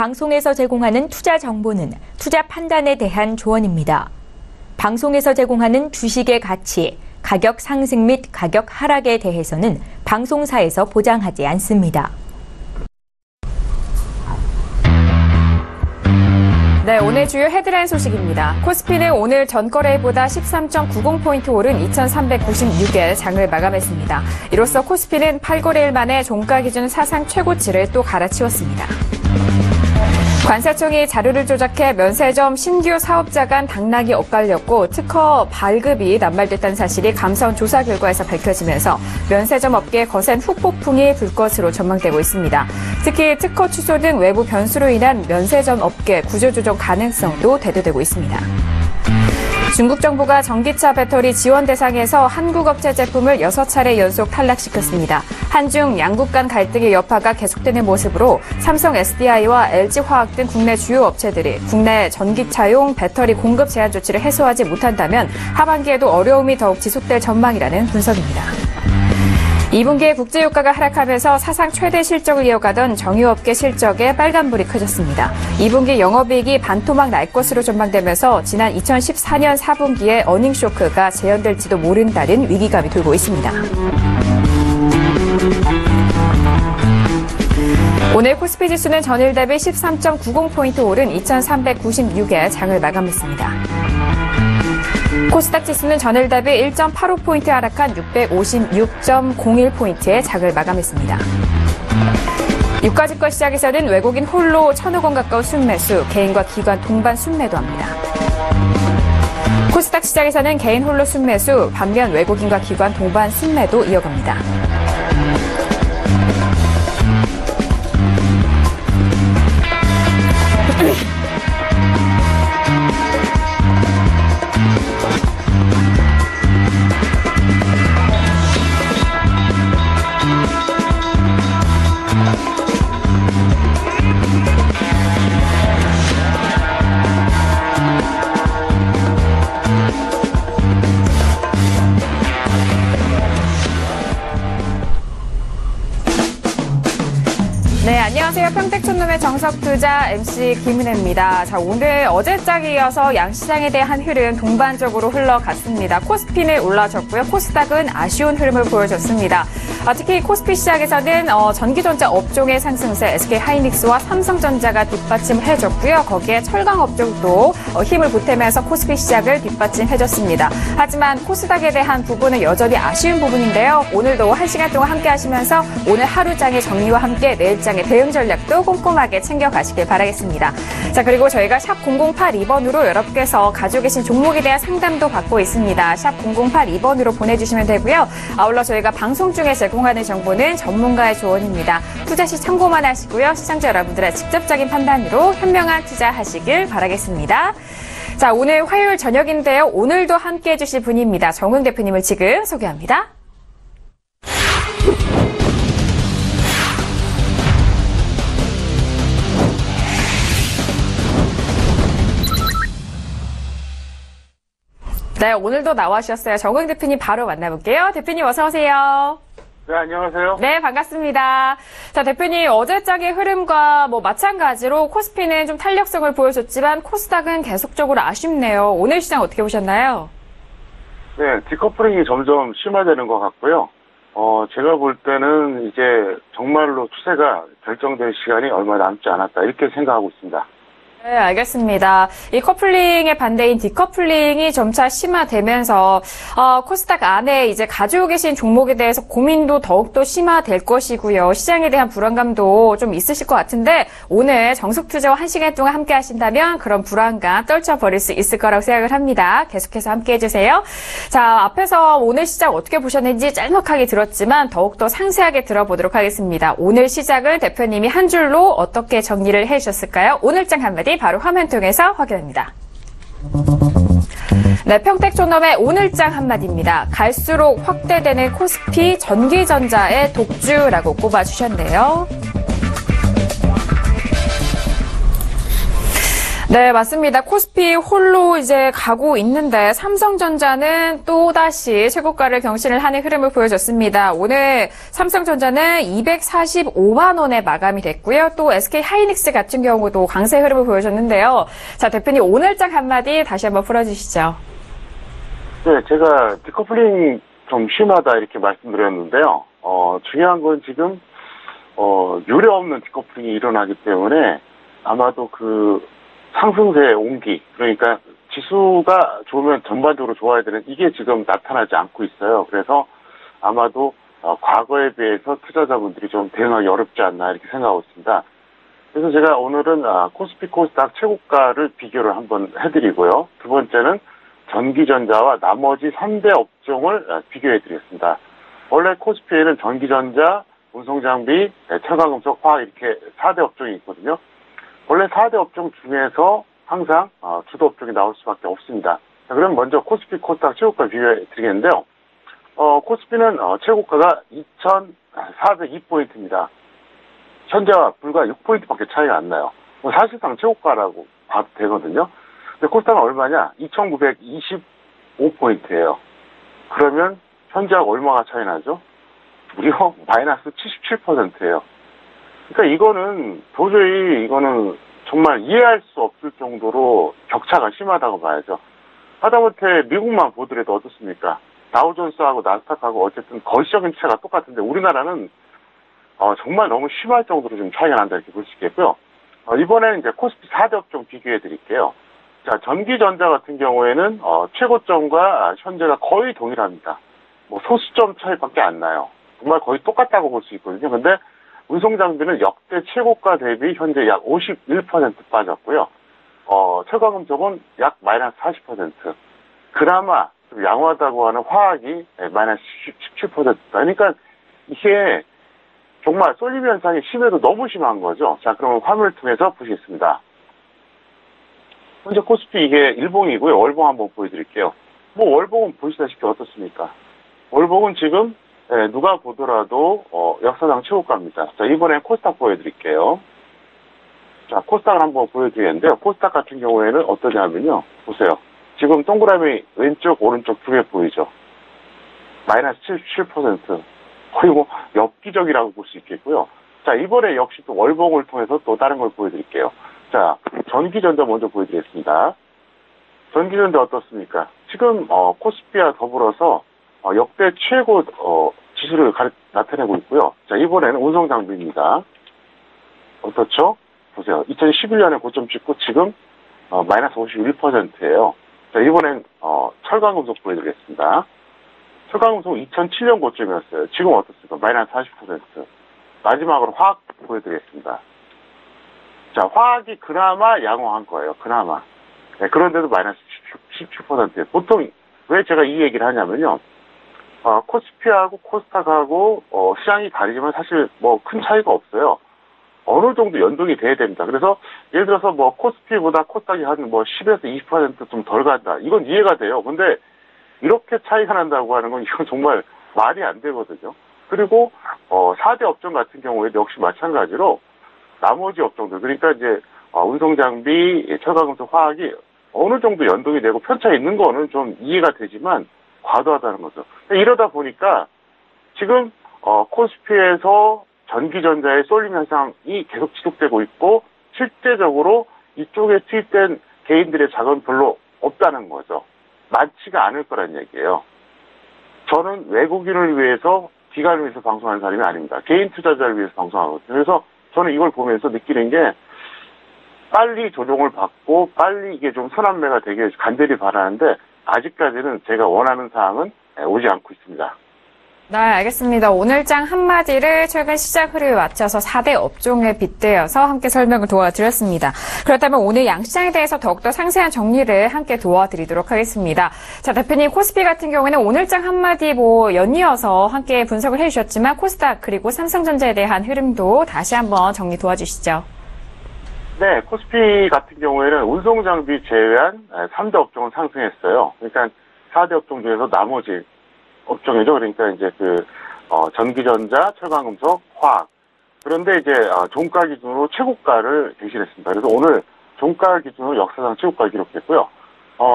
방송에서 제공하는 투자 정보는 투자 판단에 대한 조언입니다. 방송에서 제공하는 주식의 가치, 가격 상승 및 가격 하락에 대해서는 방송사에서 보장하지 않습니다. 네, 오늘 주요 헤드라인 소식입니다. 코스피는 오늘 전거래보다 13.90포인트 오른 2,396에 장을 마감했습니다. 이로써 코스피는 8거래일 만에 종가 기준 사상 최고치를 또 갈아치웠습니다. 관세청이 자료를 조작해 면세점 신규 사업자 간 당락이 엇갈렸고 특허 발급이 남발됐다는 사실이 감사원 조사 결과에서 밝혀지면서 면세점 업계에 거센 후폭풍이 불 것으로 전망되고 있습니다. 특히 특허 취소 등 외부 변수로 인한 면세점 업계 구조조정 가능성도 대두되고 있습니다. 중국 정부가 전기차 배터리 지원 대상에서 한국 업체 제품을 6차례 연속 탈락시켰습니다. 한중 양국 간 갈등의 여파가 계속되는 모습으로 삼성 SDI와 LG화학 등 국내 주요 업체들이 국내 전기차용 배터리 공급 제한 조치를 해소하지 못한다면 하반기에도 어려움이 더욱 지속될 전망이라는 분석입니다. 2분기에 국제유가가 하락하면서 사상 최대 실적을 이어가던 정유업계 실적에 빨간불이 켜졌습니다. 2분기 영업이익이 반토막 날 것으로 전망되면서 지난 2014년 4분기에 어닝쇼크가 재현될지도 모른다는 위기감이 돌고 있습니다. 오늘 코스피 지수는 전일 대비 13.90포인트 오른 2,396에 장을 마감했습니다. 코스닥 지수는 전일 대비 1.85포인트 하락한 656.01포인트에 장을 마감했습니다. 유가증권 시장에서는 외국인 홀로 1,000억 원 가까운 순매수, 개인과 기관 동반 순매도합니다. 코스닥 시장에서는 개인 홀로 순매수, 반면 외국인과 기관 동반 순매도 이어갑니다. 네, 안녕하세요. 평택촌놈의 정석투자 MC 김은혜입니다. 자, 오늘 어제장에 이어서 양시장에 대한 흐름 동반적으로 흘러갔습니다. 코스피는 올라졌고요. 코스닥은 아쉬운 흐름을 보여줬습니다. 특히 코스피 시장에서는 전기전자 업종의 상승세 SK하이닉스와 삼성전자가 뒷받침을 해줬고요. 거기에 철강 업종도 힘을 보태면서 코스피 시장을 뒷받침해줬습니다. 하지만 코스닥에 대한 부분은 여전히 아쉬운 부분인데요. 오늘도 1시간 동안 함께 하시면서 오늘 하루장의 정리와 함께 내일장의 대응 전략도 꼼꼼하게 챙겨가시길 바라겠습니다. 자, 그리고 저희가 샵 0082번으로 여러분께서 가지고 계신 종목에 대한 상담도 받고 있습니다. 샵 0082번으로 보내주시면 되고요. 아울러 저희가 방송 중에 제공하는 정보는 전문가의 조언입니다. 투자 시 참고만 하시고요. 시청자 여러분들의 직접적인 판단으로 현명한 투자하시길 바라겠습니다. 자, 오늘 화요일 저녁인데요. 오늘도 함께해 주실 분입니다. 정응 대표님을 지금 소개합니다. 네, 오늘도 나와주셨어요. 정응 대표님 바로 만나볼게요. 대표님 어서 오세요. 네, 안녕하세요. 네, 반갑습니다. 자, 대표님 어제장의 흐름과 마찬가지로 코스피는 좀 탄력성을 보여줬지만 코스닥은 계속적으로 아쉽네요. 오늘 시장 어떻게 보셨나요? 네, 디커플링이 점점 심화되는 것 같고요. 제가 볼 때는 이제 정말로 추세가 결정될 시간이 얼마 남지 않았다 이렇게 생각하고 있습니다. 네, 알겠습니다. 이 커플링의 반대인 디커플링이 점차 심화되면서 코스닥 안에 이제 가지고 계신 종목에 대해서 고민도 더욱더 심화될 것이고요. 시장에 대한 불안감도 좀 있으실 것 같은데 오늘 정석투자와 1시간 동안 함께 하신다면 그런 불안감 떨쳐버릴 수 있을 거라고 생각을 합니다. 계속해서 함께 해주세요. 자, 앞에서 오늘 시장 어떻게 보셨는지 짤막하게 들었지만 더욱더 상세하게 들어보도록 하겠습니다. 오늘 시장은 대표님이 한 줄로 어떻게 정리를 해주셨을까요? 오늘장 한마디 바로 화면 통해서 확인합니다. 네, 평택촌놈의 오늘장 한마디입니다. 갈수록 확대되는 코스피 전기전자의 독주라고 꼽아주셨네요. 네, 맞습니다. 코스피 홀로 이제 가고 있는데 삼성전자는 또다시 최고가를 경신을 하는 흐름을 보여줬습니다. 오늘 삼성전자는 245만 원에 마감이 됐고요. 또 SK하이닉스 같은 경우도 강세 흐름을 보여줬는데요. 자, 대표님 오늘장 한마디 다시 한번 풀어주시죠. 네, 제가 디커플링 좀 심하다 이렇게 말씀드렸는데요. 중요한 건 지금 유례 없는 디커플링이 일어나기 때문에 아마도 그 상승세의 온기, 그러니까 지수가 좋으면 전반적으로 좋아야 되는 이게 지금 나타나지 않고 있어요. 그래서 아마도 과거에 비해서 투자자분들이 좀 대응하기 어렵지 않나 이렇게 생각하고 있습니다. 그래서 제가 오늘은 코스피 코스닥 최고가를 비교를 한번 해드리고요. 두 번째는 전기전자와 나머지 3대 업종을 비교해드리겠습니다. 원래 코스피에는 전기전자, 운송장비, 첨가금속, 화학 이렇게 4대 업종이 있거든요. 원래 4대 업종 중에서 항상 주도 업종이 나올 수밖에 없습니다. 자, 그럼 먼저 코스피 코스닥 최고가 비교해 드리겠는데요. 코스피는 최고가가 2,402포인트입니다. 현재와 불과 6포인트밖에 차이가 안 나요. 사실상 최고가라고 봐도 되거든요. 근데 코스닥은 얼마냐? 2,925포인트예요. 그러면 현재하고 얼마가 차이 나죠? 무려 마이너스 77%예요. 그러니까 이거는 도저히 정말 이해할 수 없을 정도로 격차가 심하다고 봐야죠. 하다못해 미국만 보더라도 어떻습니까? 다우존스하고 나스닥하고 어쨌든 거시적인 차이가 똑같은데 우리나라는 정말 너무 심할 정도로 좀 차이가 난다 이렇게 볼 수 있겠고요. 이번에는 이제 코스피 4대 업종 비교해 드릴게요. 자, 전기전자 같은 경우에는 최고점과 현재가 거의 동일합니다. 뭐 소수점 차이밖에 안 나요. 정말 거의 똑같다고 볼 수 있거든요. 근데 운송장비는 역대 최고가 대비 현재 약 51% 빠졌고요. 첨가금속은 약 마이너스 40%. 그나마 좀 양호하다고 하는 화학이 마이너스 17%다. 그러니까 이게 정말 쏠림 현상이 심해도 너무 심한 거죠. 자, 그러면 화면을 통해서 보시겠습니다. 현재 코스피 이게 일봉이고요. 월봉 한번 보여드릴게요. 뭐 월봉은 보시다시피 어떻습니까? 월봉은 지금 누가 보더라도 역사상 최고가입니다. 자, 이번엔 코스닥 보여드릴게요. 자, 코스닥을 한번 보여드리겠는데요. 코스닥 같은 경우에는 어떠냐면요. 보세요. 지금 동그라미 왼쪽 오른쪽 두 개 보이죠? 마이너스 77%. 거의 뭐 엽기적이라고 볼 수 있겠고요. 자, 이번에 역시 또 월봉을 통해서 또 다른 걸 보여드릴게요. 자, 전기전자 먼저 보여드리겠습니다. 전기전자 어떻습니까? 지금 코스피와 더불어서 역대 최고 지수를 나타내고 있고요. 자, 이번에는 운송장비입니다. 어떻죠? 보세요. 2011년에 고점 찍고 지금 마이너스 51%예요. 자, 이번엔 철강금속 보여드리겠습니다. 철강금속 2007년 고점이었어요. 지금 어떻습니까? 마이너스 40%. 마지막으로 화학 보여드리겠습니다. 자, 화학이 그나마 양호한 거예요. 그나마. 네, 그런데도 마이너스 17%예요. 보통 왜 제가 이 얘기를 하냐면요. 코스피하고 코스닥하고 시장이 다르지만 사실 뭐 큰 차이가 없어요. 어느 정도 연동이 돼야 됩니다. 그래서 예를 들어서 뭐 코스피보다 코스닥이 한 뭐 10에서 20% 좀 덜 간다. 이건 이해가 돼요. 근데 이렇게 차이가 난다고 하는 건 이건 정말 말이 안 되거든요. 그리고 4대 업종 같은 경우에도 역시 마찬가지로 나머지 업종들, 그러니까 이제 운송장비, 첨가금속, 화학이 어느 정도 연동이 되고 편차 있는 거는 좀 이해가 되지만 과도하다는 거죠. 이러다 보니까 지금 코스피에서 전기전자의 쏠림 현상이 계속 지속되고 있고 실제적으로 이쪽에 투입된 개인들의 자금은 별로 없다는 거죠. 많지가 않을 거란 얘기예요. 저는 외국인을 위해서 기관을 위해서 방송하는 사람이 아닙니다. 개인 투자자를 위해서 방송하거든요. 그래서 저는 이걸 보면서 느끼는 게 빨리 조정을 받고 빨리 이게 좀 선한매가 되길 간절히 바라는데 아직까지는 제가 원하는 사항은 오지 않고 있습니다. 네, 알겠습니다. 오늘장 한마디를 최근 시장 흐름에 맞춰서 4대 업종에 빗대어서 함께 설명을 도와드렸습니다. 그렇다면 오늘 양시장에 대해서 더욱더 상세한 정리를 함께 도와드리도록 하겠습니다. 자, 대표님, 코스피 같은 경우에는 오늘장 한마디 연이어서 함께 분석을 해주셨지만 코스닥 그리고 삼성전자에 대한 흐름도 다시 한번 정리 도와주시죠. 네, 코스피 같은 경우에는 운송장비 제외한 3대 업종은 상승했어요. 그러니까 4대 업종 중에서 나머지 업종이죠. 그러니까 이제 전기전자, 철강금속, 화학. 그런데 이제 종가 기준으로 최고가를 갱신했습니다. 그래서 오늘 종가 기준으로 역사상 최고가 기록했고요.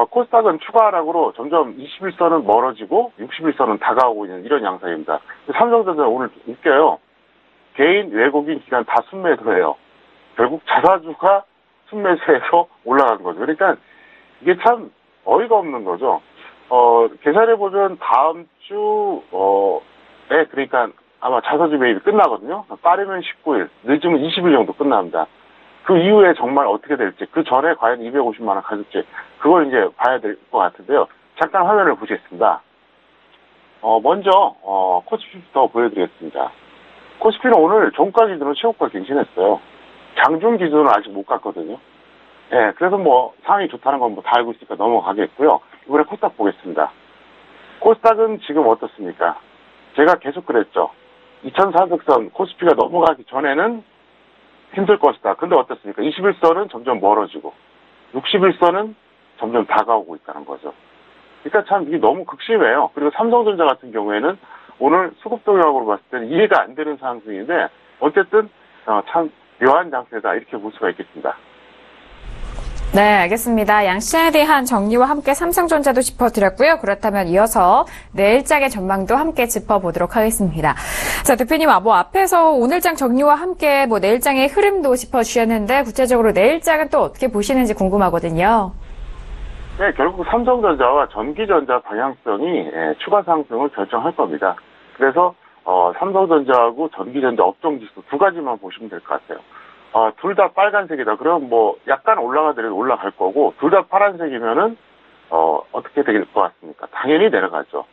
코스닥은 추가 하락으로 점점 21선은 멀어지고 61선은 다가오고 있는 이런 양상입니다. 삼성전자 오늘 웃겨요. 개인, 외국인, 기관 다 순매도예요. 결국 자사주가 순매수해서 올라간 거죠. 그러니까 이게 참 어이가 없는 거죠. 계산해보면 다음 주에 그러니까 아마 자사주 매입이 끝나거든요. 빠르면 19일, 늦으면 20일 정도 끝납니다. 그 이후에 정말 어떻게 될지, 그 전에 과연 250만 원 가질지, 그걸 이제 봐야 될 것 같은데요. 잠깐 화면을 보시겠습니다. 먼저, 코스피부터 보여드리겠습니다. 코스피는 오늘 종가 기준으로 최고가 갱신했어요. 장중 기준으로 아직 못 갔거든요. 예, 그래서 뭐 상황이 좋다는 건 뭐 다 알고 있으니까 넘어가겠고요. 이번에 코스닥 보겠습니다. 코스닥은 지금 어떻습니까? 제가 계속 그랬죠. 2400선 코스피가 넘어가기 전에는 힘들 것이다. 근데 어떻습니까? 21선은 점점 멀어지고 61선은 점점 다가오고 있다는 거죠. 그러니까 참 이게 너무 극심해요. 그리고 삼성전자 같은 경우에는 오늘 수급 동향으로 봤을 때는 이해가 안 되는 상승인데 어쨌든 참 묘한 장세다 이렇게 볼 수가 있겠습니다. 네, 알겠습니다. 양시장에 대한 정리와 함께 삼성전자도 짚어드렸고요. 그렇다면 이어서 내일장의 전망도 함께 짚어보도록 하겠습니다. 자, 대표님, 앞에서 오늘장 정리와 함께 내일장의 흐름도 짚어주셨는데 구체적으로 내일장은 또 어떻게 보시는지 궁금하거든요. 네, 결국 삼성전자와 전기전자 방향성이 추가 상승을 결정할 겁니다. 그래서 삼성전자하고 전기전자 업종지수 두 가지만 보시면 될 것 같아요. 둘 다 빨간색이다. 그럼 뭐 약간 올라가더라도 올라갈 거고 둘 다 파란색이면은 어떻게 될 것 같습니까? 당연히 내려가죠.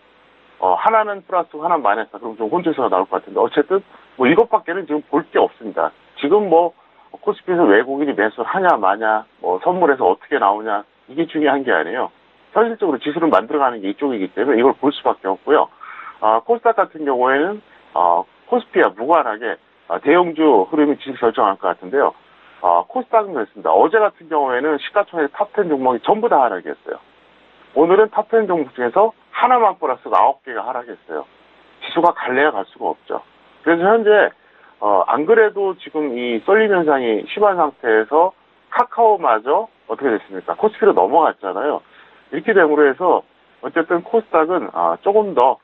하나는 플러스 하나는 마이너스 그럼 좀 혼재수가 나올 것 같은데 어쨌든 뭐 이것밖에는 지금 볼 게 없습니다. 지금 뭐 코스피에서 외국인이 매수를 하냐 마냐 뭐 선물에서 어떻게 나오냐 이게 중요한 게 아니에요. 현실적으로 지수를 만들어가는 게 이쪽이기 때문에 이걸 볼 수밖에 없고요. 코스닥 같은 경우에는 코스피와 무관하게 대형주 흐름이 지수 결정할 것 같은데요. 코스닥은 그렇습니다. 어제 같은 경우에는 시가총액 탑10 종목이 전부 다 하락했어요. 오늘은 탑10 종목 중에서 하나만 플러스가 9개가 하락했어요. 지수가 갈래야 갈 수가 없죠. 그래서 현재 안 그래도 지금 이 쏠림 현상이 심한 상태에서 카카오마저 어떻게 됐습니까? 코스피로 넘어갔잖아요. 이렇게 됨으로 해서 어쨌든 코스닥은 조금 더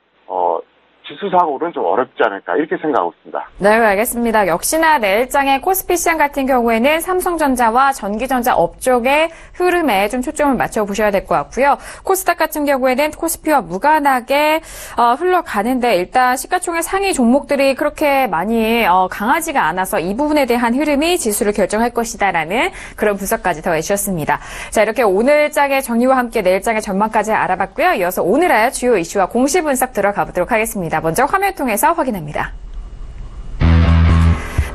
지수상으로는 좀 어렵지 않을까 이렇게 생각하고 있습니다. 네, 알겠습니다. 역시나 내일장의 코스피 시장 같은 경우에는 삼성전자와 전기전자 업종의 흐름에 좀 초점을 맞춰보셔야 될 것 같고요. 코스닥 같은 경우에는 코스피와 무관하게 흘러가는데 일단 시가총액 상위 종목들이 그렇게 많이 강하지가 않아서 이 부분에 대한 흐름이 지수를 결정할 것이다라는 그런 분석까지 더해주셨습니다. 자, 이렇게 오늘장의 정리와 함께 내일장의 전망까지 알아봤고요. 이어서 오늘의 주요 이슈와 공시 분석 들어가 보도록 하겠습니다. 먼저 화면 통해서 확인합니다.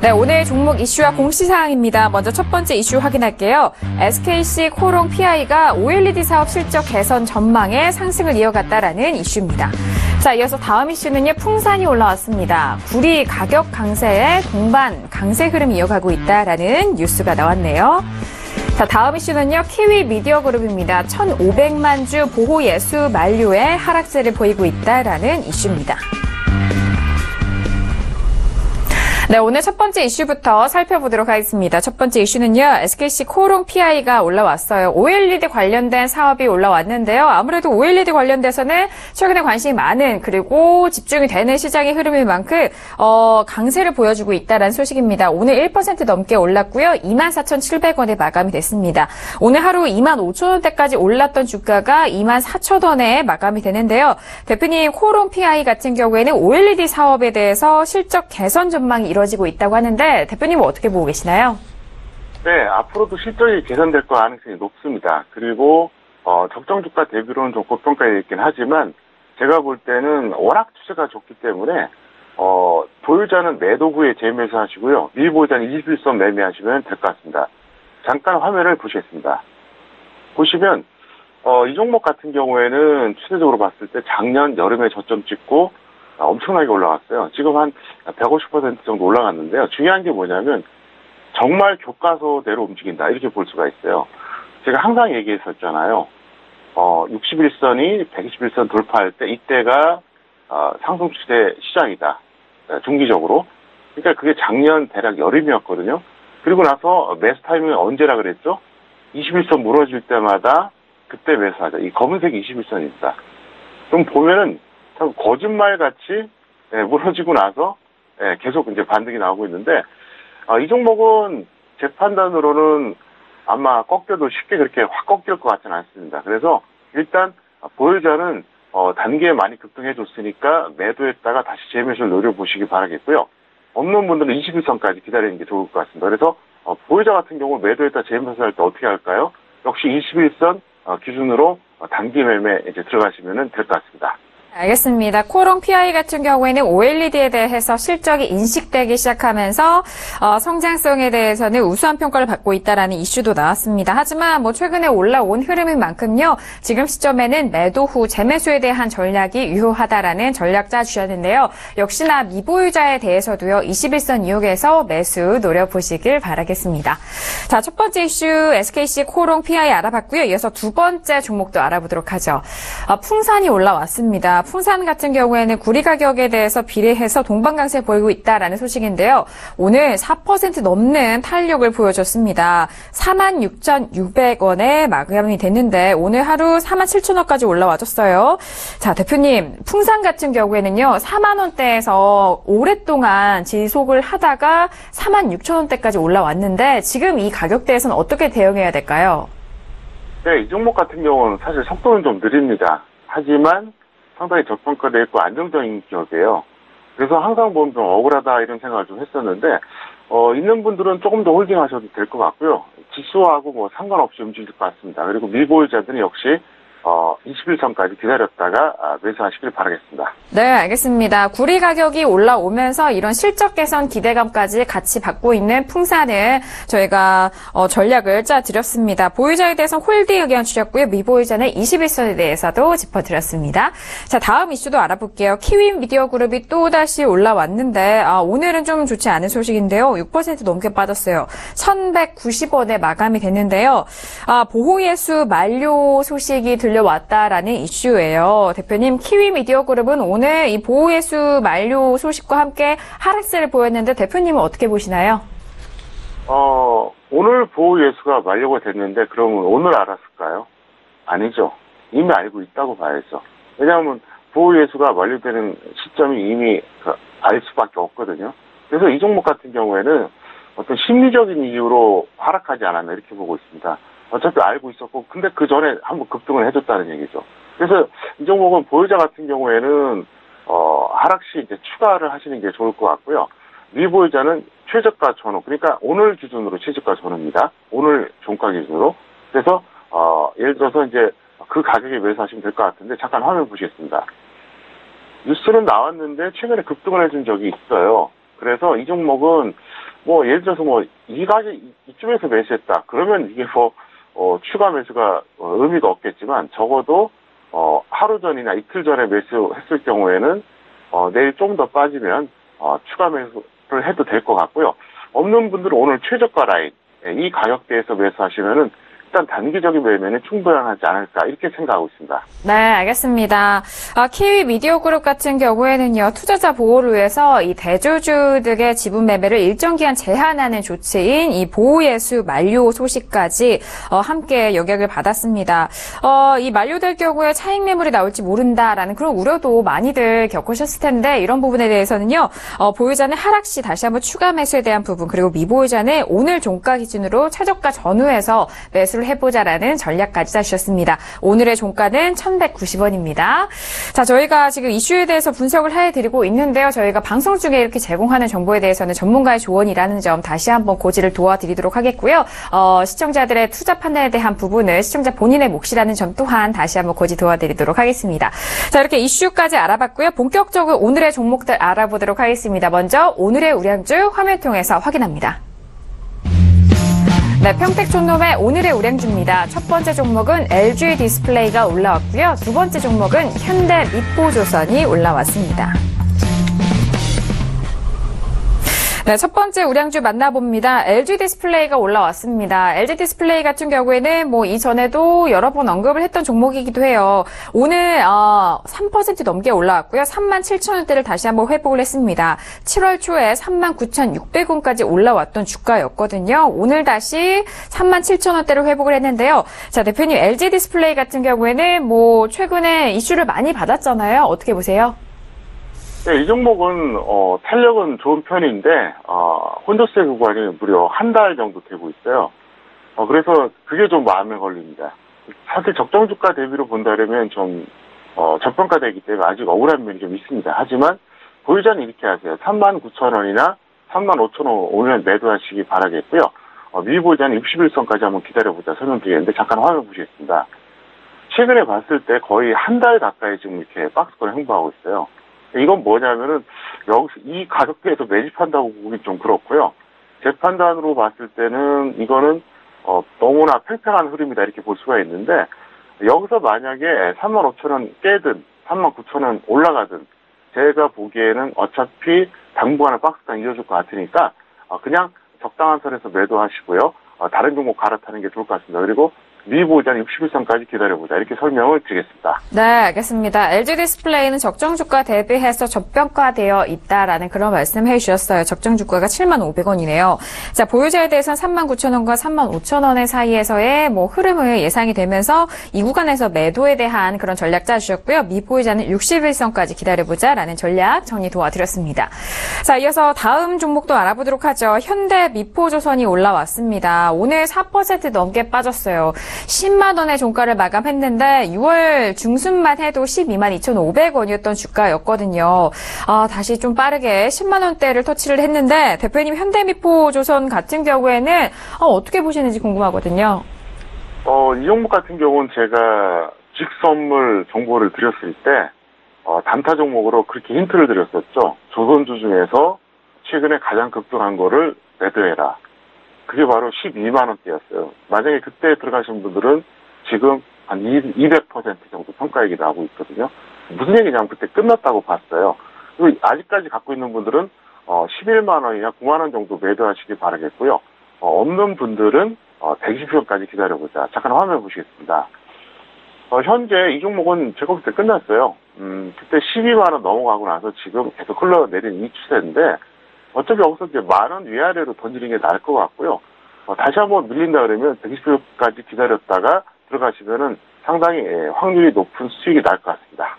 네, 오늘 종목 이슈와 공시사항입니다. 먼저 첫 번째 이슈 확인할게요. SKC 코롱 PI가 OLED 사업 실적 개선 전망에 상승을 이어갔다라는 이슈입니다. 자, 이어서 다음 이슈는요, 풍산이 올라왔습니다. 구리 가격 강세에 동반 강세 흐름이 이어가고 있다라는 뉴스가 나왔네요. 자, 다음 이슈는요, 키위 미디어 그룹입니다. 1,500만 주 보호 예수 만료에 하락세를 보이고 있다라는 이슈입니다. 네, 오늘 첫 번째 이슈부터 살펴보도록 하겠습니다. 첫 번째 이슈는요, SKC 코롱 PI가 올라왔어요. OLED 관련된 사업이 올라왔는데요. 아무래도 OLED 관련돼서는 최근에 관심이 많은 그리고 집중이 되는 시장의 흐름인 만큼 강세를 보여주고 있다는 소식입니다. 오늘 1% 넘게 올랐고요. 24,700원에 마감이 됐습니다. 오늘 하루 25,000원대까지 올랐던 주가가 24,000원에 마감이 되는데요. 대표님, 코롱 PI 같은 경우에는 OLED 사업에 대해서 실적 개선 전망이 이루어지고 있다고 하는데 대표님은 어떻게 보고 계시나요? 네, 앞으로도 실적이 개선될 가능성이 높습니다. 그리고 적정 주가 대비로는 좀 고평가에 있긴 하지만 제가 볼 때는 워낙 추세가 좋기 때문에 보유자는 매도 후에 재매수하시고요. 미보유자는 21선 매매하시면 될 것 같습니다. 잠깐 화면을 보시겠습니다. 보시면 이 종목 같은 경우에는 추세적으로 봤을 때 작년 여름에 저점 찍고 엄청나게 올라갔어요. 지금 한 150% 정도 올라갔는데요. 중요한 게 뭐냐면 정말 교과서대로 움직인다 이렇게 볼 수가 있어요. 제가 항상 얘기했었잖아요. 61선이 121선 돌파할 때 이때가 상승 추세 시작이다. 중기적으로. 그러니까 그게 작년 대략 여름이었거든요. 그리고 나서 매수 타이밍은 언제라 그랬죠? 21선 무너질 때마다 그때 매수하자. 이 검은색이 21선입니다. 그럼 보면은 참 거짓말같이 무너지고 나서 계속 이제 반등이 나오고 있는데 이 종목은 제 판단으로는 아마 꺾여도 쉽게 그렇게 확 꺾일 것 같지는 않습니다. 그래서 일단 보유자는 단기에 많이 급등해줬으니까 매도했다가 다시 재매수를 노려보시기 바라겠고요. 없는 분들은 21선까지 기다리는 게 좋을 것 같습니다. 그래서 보유자 같은 경우 매도했다 재매수할 때 어떻게 할까요? 역시 21선 기준으로 단기 매매 이제 들어가시면 될 것 같습니다. 알겠습니다. 코롱 PI 같은 경우에는 OLED에 대해서 실적이 인식되기 시작하면서 성장성에 대해서는 우수한 평가를 받고 있다라는 이슈도 나왔습니다. 하지만 최근에 올라온 흐름인 만큼요. 지금 시점에는 매도 후 재매수에 대한 전략이 유효하다라는 전략 짜주셨는데요. 역시나 미보유자에 대해서도요. 21선 이용해서 매수 노려보시길 바라겠습니다. 자, 첫 번째 이슈 SKC 코롱 PI 알아봤고요. 이어서 두 번째 종목도 알아보도록 하죠. 풍산이 올라왔습니다. 풍산 같은 경우에는 구리 가격에 대해서 비례해서 동반강세 보이고 있다라는 소식인데요. 오늘 4% 넘는 탄력을 보여줬습니다. 46,600원에 마감이 됐는데 오늘 하루 47,000원까지 올라와줬어요. 자, 대표님, 풍산 같은 경우에는요. 4만 원대에서 오랫동안 지속을 하다가 46,000원대까지 올라왔는데 지금 이 가격대에서는 어떻게 대응해야 될까요? 네, 이 종목 같은 경우는 사실 속도는 좀 느립니다. 하지만 상당히 저평가되어 있고 안정적인 기업이에요. 그래서 항상 보면 좀 억울하다 이런 생각을 좀 했었는데 있는 분들은 조금 더 홀딩하셔도 될 것 같고요. 지수하고 상관없이 움직일 것 같습니다. 그리고 미보유자들은 역시 21선까지 기다렸다가 매수하시길 바라겠습니다. 네, 알겠습니다. 구리 가격이 올라오면서 이런 실적 개선 기대감까지 같이 받고 있는 풍산을 저희가 전략을 짜드렸습니다. 보유자에 대해서는 홀딩 의견 주셨고요. 미보유자는 21선에 대해서도 짚어드렸습니다. 자, 다음 이슈도 알아볼게요. 키위 미디어 그룹이 또다시 올라왔는데 오늘은 좀 좋지 않은 소식인데요. 6% 넘게 빠졌어요. 1,190원에 마감이 됐는데요. 보호예수 만료 소식이 들려왔다라는 이슈예요. 대표님, 키위 미디어 그룹은 오늘 이 보호예수 만료 소식과 함께 하락세를 보였는데 대표님은 어떻게 보시나요? 오늘 보호예수가 만료가 됐는데 그러면 오늘 알았을까요? 아니죠. 이미 알고 있다고 봐야죠. 왜냐하면 보호예수가 만료되는 시점이 이미 알 수밖에 없거든요. 그래서 이 종목 같은 경우에는 어떤 심리적인 이유로 하락하지 않았나 이렇게 보고 있습니다. 어차피 알고 있었고, 근데 그 전에 한번 급등을 해줬다는 얘기죠. 그래서 이 종목은 보유자 같은 경우에는, 하락시 이제 추가를 하시는 게 좋을 것 같고요. 미보유자는 최저가 전후, 그러니까 오늘 기준으로 최저가 전후입니다. 오늘 종가 기준으로. 그래서, 예를 들어서 이제 그 가격에 매수하시면 될 것 같은데, 잠깐 화면 보시겠습니다. 뉴스는 나왔는데 최근에 급등을 해준 적이 있어요. 그래서 이 종목은 예를 들어서 이 가격, 이쯤에서 매수했다. 그러면 이게 추가 매수가 의미가 없겠지만 적어도 하루 전이나 이틀 전에 매수했을 경우에는 내일 좀 더 빠지면 추가 매수를 해도 될 것 같고요. 없는 분들은 오늘 최저가 라인 이 가격대에서 매수하시면은 일단 단기적인 매매는 충분하지 않을까 이렇게 생각하고 있습니다. 네, 알겠습니다. 키위 미디어 그룹 같은 경우에는요. 투자자 보호를 위해서 이 대주주들의 지분 매매를 일정 기간 제한하는 조치인 이 보호예수 만료 소식까지 함께 영향을 받았습니다. 이 만료될 경우에 차익 매물이 나올지 모른다라는 그런 우려도 많이들 겪으셨을 텐데 이런 부분에 대해서는요. 보유자는 하락 시 다시 한번 추가 매수에 대한 부분 그리고 미보유자는 오늘 종가 기준으로 최저가 전후에서 매수를 해보자라는 전략까지 짜주셨습니다. 오늘의 종가는 1,190원입니다. 자, 저희가 지금 이슈에 대해서 분석을 해드리고 있는데요. 저희가 방송 중에 이렇게 제공하는 정보에 대해서는 전문가의 조언이라는 점 다시 한번 고지를 도와드리도록 하겠고요. 시청자들의 투자 판단에 대한 부분을 시청자 본인의 몫이라는 점 또한 다시 한번 고지 도와드리도록 하겠습니다. 자, 이렇게 이슈까지 알아봤고요. 본격적으로 오늘의 종목들 알아보도록 하겠습니다. 먼저 오늘의 우량주 화면 통해서 확인합니다. 네, 평택촌놈의 오늘의 우량주입니다. 첫 번째 종목은 LG 디스플레이가 올라왔고요. 두 번째 종목은 현대미포조선이 올라왔습니다. 네, 첫 번째 우량주 만나봅니다. LG 디스플레이가 올라왔습니다. LG 디스플레이 같은 경우에는 뭐 이전에도 여러 번 언급을 했던 종목이기도 해요. 오늘 3% 넘게 올라왔고요. 37,000원대를 다시 한번 회복을 했습니다. 7월 초에 39,600원까지 올라왔던 주가였거든요. 오늘 다시 37,000원대를 회복을 했는데요. 자, 대표님, LG 디스플레이 같은 경우에는 뭐 최근에 이슈를 많이 받았잖아요. 어떻게 보세요? 네, 이 종목은 탄력은 좋은 편인데 혼조세 구간이 무려 한 달 정도 되고 있어요. 그래서 그게 좀 마음에 걸립니다. 사실 적정 주가 대비로 본다면 좀 저평가되기 때문에 아직 억울한 면이 좀 있습니다. 하지만 보유자는 이렇게 하세요. 39,000원이나 35,000원 오늘 매도하시기 바라겠고요. 미보유자는 60일선까지 한번 기다려보자 설명드리겠는데 잠깐 화면 보시겠습니다. 최근에 봤을 때 거의 한 달 가까이 지금 이렇게 박스권을 행보하고 있어요. 이건 뭐냐면은 여기서 이 가격대에서 매집한다고 보기 좀 그렇고요. 제 판단으로 봤을 때는 이거는 너무나 팽팽한 흐름이다 이렇게 볼 수가 있는데 여기서 만약에 35,000원 깨든 39,000원 올라가든 제가 보기에는 어차피 당분간은 박스권 이어질 것 같으니까 그냥 적당한 선에서 매도하시고요. 다른 종목 갈아타는 게 좋을 것 같습니다. 그리고 미보유자는 60일선까지 기다려보자 이렇게 설명을 드리겠습니다. 네, 알겠습니다. LG 디스플레이는 적정 주가 대비해서 저평가되어 있다라는 그런 말씀 해주셨어요. 적정 주가가 75,500원이네요. 자, 보유자에 대해서는 39,000원과 35,000원의 사이에서의 뭐 흐름을 예상이 되면서 이 구간에서 매도에 대한 그런 전략 짜주셨고요. 미보유자는 60일선까지 기다려보자라는 전략 정리 도와드렸습니다. 자, 이어서 다음 종목도 알아보도록 하죠. 현대 미포조선이 올라왔습니다. 오늘 4% 넘게 빠졌어요. 10만 원의 종가를 마감했는데 6월 중순만 해도 122,500원이었던 주가였거든요. 다시 좀 빠르게 10만 원대를 터치를 했는데 대표님 현대미포조선 같은 경우에는 어떻게 보시는지 궁금하거든요. 이 종목 같은 경우는 제가 직선물 정보를 드렸을 때 단타 종목으로 그렇게 힌트를 드렸었죠. 조선주 중에서 최근에 가장 급등한 거를 매도해라. 그게 바로 12만 원대였어요. 만약에 그때 들어가신 분들은 지금 한 200% 정도 평가액이 나오고 있거든요. 무슨 얘기냐면 그때 끝났다고 봤어요. 그리고 아직까지 갖고 있는 분들은 11만 원이나 9만 원 정도 매도하시길 바라겠고요. 없는 분들은 120일까지 기다려보자. 잠깐 화면 보시겠습니다. 현재 이 종목은 제가 볼 때 끝났어요. 그때 12만 원 넘어가고 나서 지금 계속 흘러내린 이 추세인데 어차피 여기서 이제 10,000원 위아래로 던지는 게 나을 것 같고요. 다시 한번 밀린다 그러면 120일까지 기다렸다가 들어가시면은 상당히 확률이 높은 수익이 날 것 같습니다.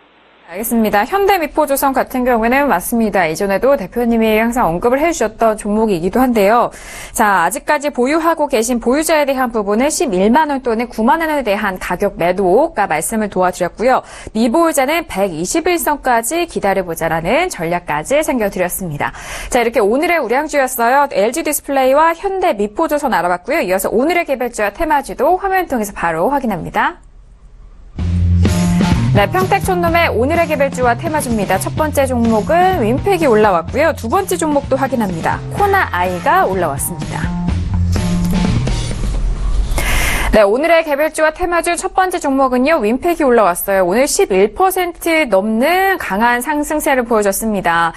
알겠습니다. 현대미포조선 같은 경우에는 맞습니다. 이전에도 대표님이 항상 언급을 해주셨던 종목이기도 한데요. 자, 아직까지 보유하고 계신 보유자에 대한 부분은 11만 원 또는 9만 원에 대한 가격 매도가 말씀을 도와드렸고요. 미보유자는 121선까지 기다려보자라는 전략까지 챙겨드렸습니다. 자, 이렇게 오늘의 우량주였어요. LG 디스플레이와 현대미포조선 알아봤고요. 이어서 오늘의 개별주와 테마주도 화면 통해서 바로 확인합니다. 네, 평택촌놈의 오늘의 개별주와 테마주입니다. 첫 번째 종목은 윈팩이 올라왔고요. 두 번째 종목도 확인합니다. 코나아이가 올라왔습니다. 네, 오늘의 개별주와 테마주 첫 번째 종목은요, 윈팩이 올라왔어요. 오늘 11% 넘는 강한 상승세를 보여줬습니다.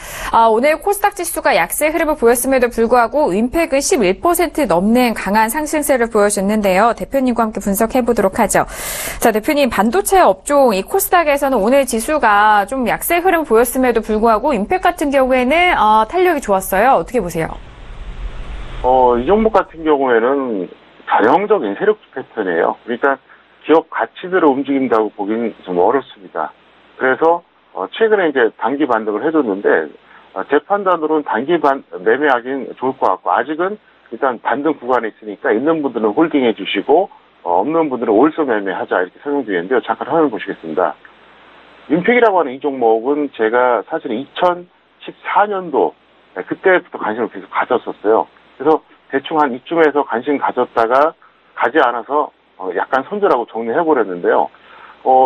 오늘 코스닥 지수가 약세 흐름을 보였음에도 불구하고 윈팩은 11% 넘는 강한 상승세를 보여줬는데요. 대표님과 함께 분석해보도록 하죠. 자, 대표님, 반도체 업종, 이 코스닥에서는 오늘 지수가 좀 약세 흐름 보였음에도 불구하고 윈팩 같은 경우에는 탄력이 좋았어요. 어떻게 보세요? 이 종목 같은 경우에는 전형적인 세력주 패턴이에요. 그러니까 기업 가치대로 움직인다고 보기는 좀 어렵습니다. 그래서 최근에 이제 단기 반등을 해줬는데 제 판단으로는 단기 매매하기는 좋을 것 같고 아직은 일단 반등 구간에 있으니까 있는 분들은 홀딩해 주시고 없는 분들은 올소 매매하자 이렇게 설명드리는데요. 잠깐 화면 보시겠습니다. 윈팩이라고 하는 이 종목은 제가 사실 2014년도 그때부터 관심을 계속 가졌었어요. 그래서 대충 한 이쯤에서 관심 가졌다가 가지 않아서 약간 손절하고 정리해버렸는데요.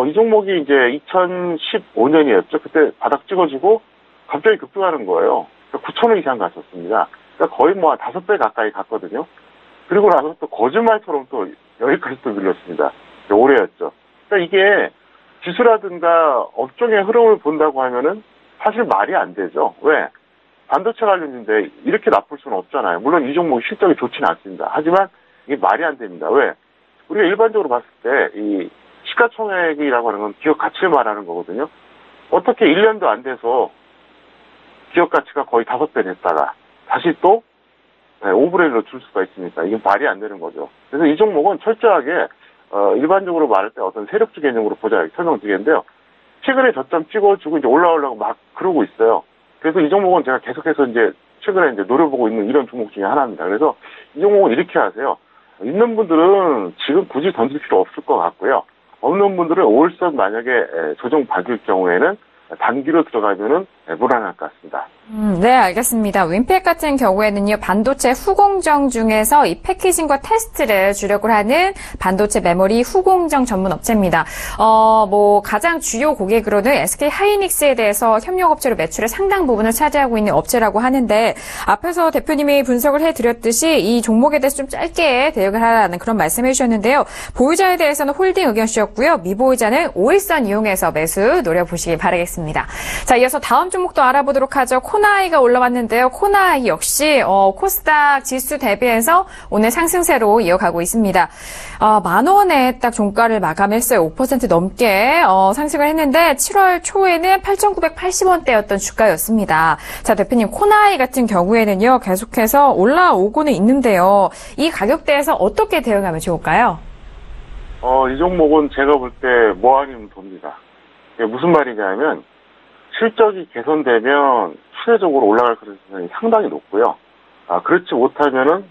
이 종목이 이제 2015년이었죠. 그때 바닥 찍어주고 갑자기 급등하는 거예요. 9,000원 이상 갔었습니다. 그러니까 거의 뭐 5배 가까이 갔거든요. 그리고 나서 또 거짓말처럼 또 여기까지 또 밀렸습니다. 올해였죠. 그러니까 이게 지수라든가 업종의 흐름을 본다고 하면은 사실 말이 안 되죠. 왜? 반도체 관련인데 이렇게 나쁠 수는 없잖아요. 물론 이 종목이 실적이 좋지는 않습니다. 하지만 이게 말이 안 됩니다. 왜? 우리가 일반적으로 봤을 때 이 시가총액이라고 하는 건 기업 가치를 말하는 거거든요. 어떻게 1년도 안 돼서 기업 가치가 거의 5배 됐다가 다시 또 5분의 1로 줄 수가 있습니까? 이게 말이 안 되는 거죠. 그래서 이 종목은 철저하게 일반적으로 말할 때 어떤 세력주 개념으로 보자 설명드리겠는데요. 최근에 저점 찍어주고 이제 올라오려고 막 그러고 있어요. 그래서 이 종목은 제가 계속해서 이제 최근에 이제 노려보고 있는 이런 종목 중에 하나입니다. 그래서 이 종목은 이렇게 하세요. 있는 분들은 지금 굳이 던질 필요 없을 것 같고요. 없는 분들은 5일선 만약에 조정 받을 경우에는 단기로 들어가면은 무난할 것 같습니다. 네, 알겠습니다. 윈팩 같은 경우에는요, 반도체 후공정 중에서 이 패키징과 테스트를 주력을 하는 반도체 메모리 후공정 전문 업체입니다. 가장 주요 고객으로는 SK 하이닉스에 대해서 협력업체로 매출의 상당 부분을 차지하고 있는 업체라고 하는데, 앞에서 대표님이 분석을 해드렸듯이 이 종목에 대해서 좀 짧게 대응을 하라는 그런 말씀을 해주셨는데요. 보유자에 대해서는 홀딩 의견 주셨고요. 미보유자는 5일선 이용해서 매수 노려보시기 바라겠습니다. 자, 이어서 다음 종목도 알아보도록 하죠. 코나이가 올라왔는데요. 코나이 역시 코스닥 지수 대비해서 오늘 상승세로 이어가고 있습니다. 10,000원에 딱 종가를 마감했어요. 5% 넘게 상승을 했는데 7월 초에는 8,980원대였던 주가였습니다. 자, 대표님, 코나이 같은 경우에는요, 계속해서 올라오고는 있는데요. 이 가격대에서 어떻게 대응하면 좋을까요? 이 종목은 제가 볼 때 뭐 아니면 돕니다. 이게 무슨 말이냐면 실적이 개선되면 추세적으로 올라갈 가능성이 상당히 높고요. 그렇지 못하면은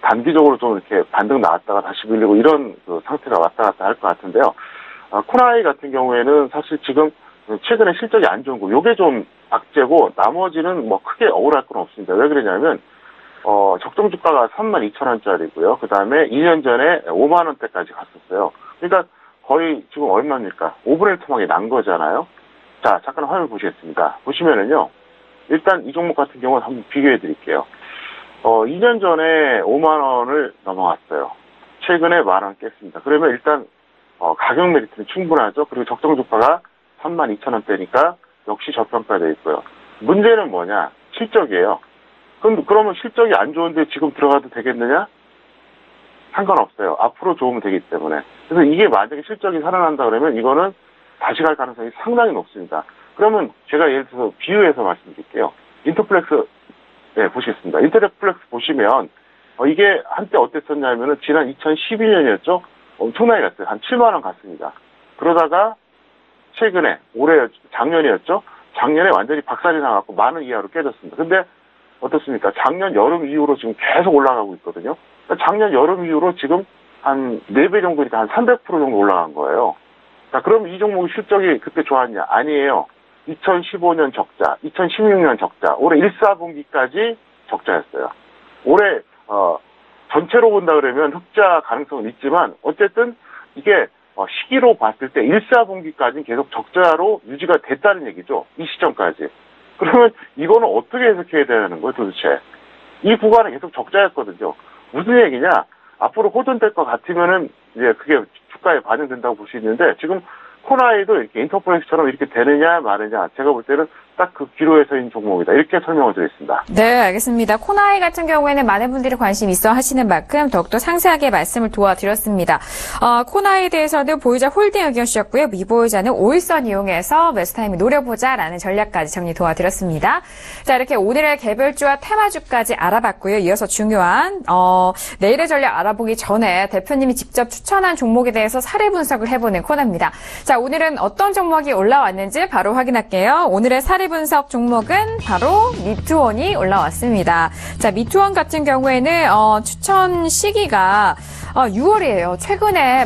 단기적으로 좀 이렇게 반등 나왔다가 다시 밀리고 이런 그 상태가 왔다 갔다 할 것 같은데요. 코나이 같은 경우에는 사실 지금 최근에 실적이 안 좋은 거, 요게 좀 악재고 나머지는 뭐 크게 억울할 건 없습니다. 왜 그러냐면 적정 주가가 32,000원짜리고요. 그 다음에 2년 전에 5만 원대까지 갔었어요. 그러니까 거의 지금 얼마입니까? 5분의 1 토막이 난 거잖아요. 자, 잠깐 화면 보시겠습니다. 보시면은요, 일단 이 종목 같은 경우는 한번 비교해 드릴게요. 2년 전에 5만 원을 넘어갔어요. 최근에 10,000원 깼습니다. 그러면 일단 가격 메리트는 충분하죠. 그리고 적정 주가가 32,000원대니까 역시 저평가되어 있고요. 문제는 뭐냐? 실적이에요. 그러면 실적이 안 좋은데 지금 들어가도 되겠느냐? 상관없어요. 앞으로 좋으면 되기 때문에. 그래서 이게 만약에 실적이 살아난다 그러면 이거는 다시 갈 가능성이 상당히 높습니다. 그러면 제가 예를 들어서 비유해서 말씀드릴게요. 인터플렉스, 네, 보시겠습니다. 인터플렉스 보시면, 이게 한때 어땠었냐면은 지난 2012년이었죠? 엄청나게 갔어요. 한 7만 원 갔습니다. 그러다가 최근에, 작년이었죠? 작년에 완전히 박살이 나갖고 많은 이하로 깨졌습니다. 근데 어떻습니까? 작년 여름 이후로 지금 계속 올라가고 있거든요. 그러니까 작년 여름 이후로 지금 한 4배 정도니까 한 300% 정도 올라간 거예요. 자, 그럼 이 종목의 실적이 그때 좋았냐? 아니에요. 2015년 적자, 2016년 적자, 올해 1사분기까지 적자였어요. 올해, 전체로 본다 그러면 흑자 가능성은 있지만, 어쨌든 이게 시기로 봤을 때 1사분기까지는 계속 적자로 유지가 됐다는 얘기죠. 이 시점까지. 그러면 이거는 어떻게 해석해야 되는 거예요, 도대체? 이 구간은 계속 적자였거든요. 무슨 얘기냐? 앞으로 호전될 것 같으면은 이제 그게 주가에 반영된다고 볼 수 있는데 지금 코나이도 이렇게 인터플렉스처럼 이렇게 되느냐 마느냐 제가 볼 때는 딱 그 기로에서인 종목이다. 이렇게 설명을 드리겠습니다. 네, 알겠습니다. 코나이 같은 경우에는 많은 분들이 관심 있어 하시는 만큼 더욱더 상세하게 말씀을 도와드렸습니다. 코나이에 대해서는 보유자 홀딩 의견 주셨고요. 미보유자는 5일선 이용해서 매수 타이밍 노려보자라는 전략까지 정리 도와드렸습니다. 자, 이렇게 오늘의 개별주와 테마주까지 알아봤고요. 이어서 중요한 내일의 전략 알아보기 전에 대표님이 직접 추천한 종목에 대해서 사례 분석을 해보는 코너입니다. 자, 오늘은 어떤 종목이 올라왔는지 바로 확인할게요. 오늘의 사례 분석 종목은 바로 미투원이 올라왔습니다. 자, 미투원 같은 경우에는 추천 시기가 6월이에요. 최근에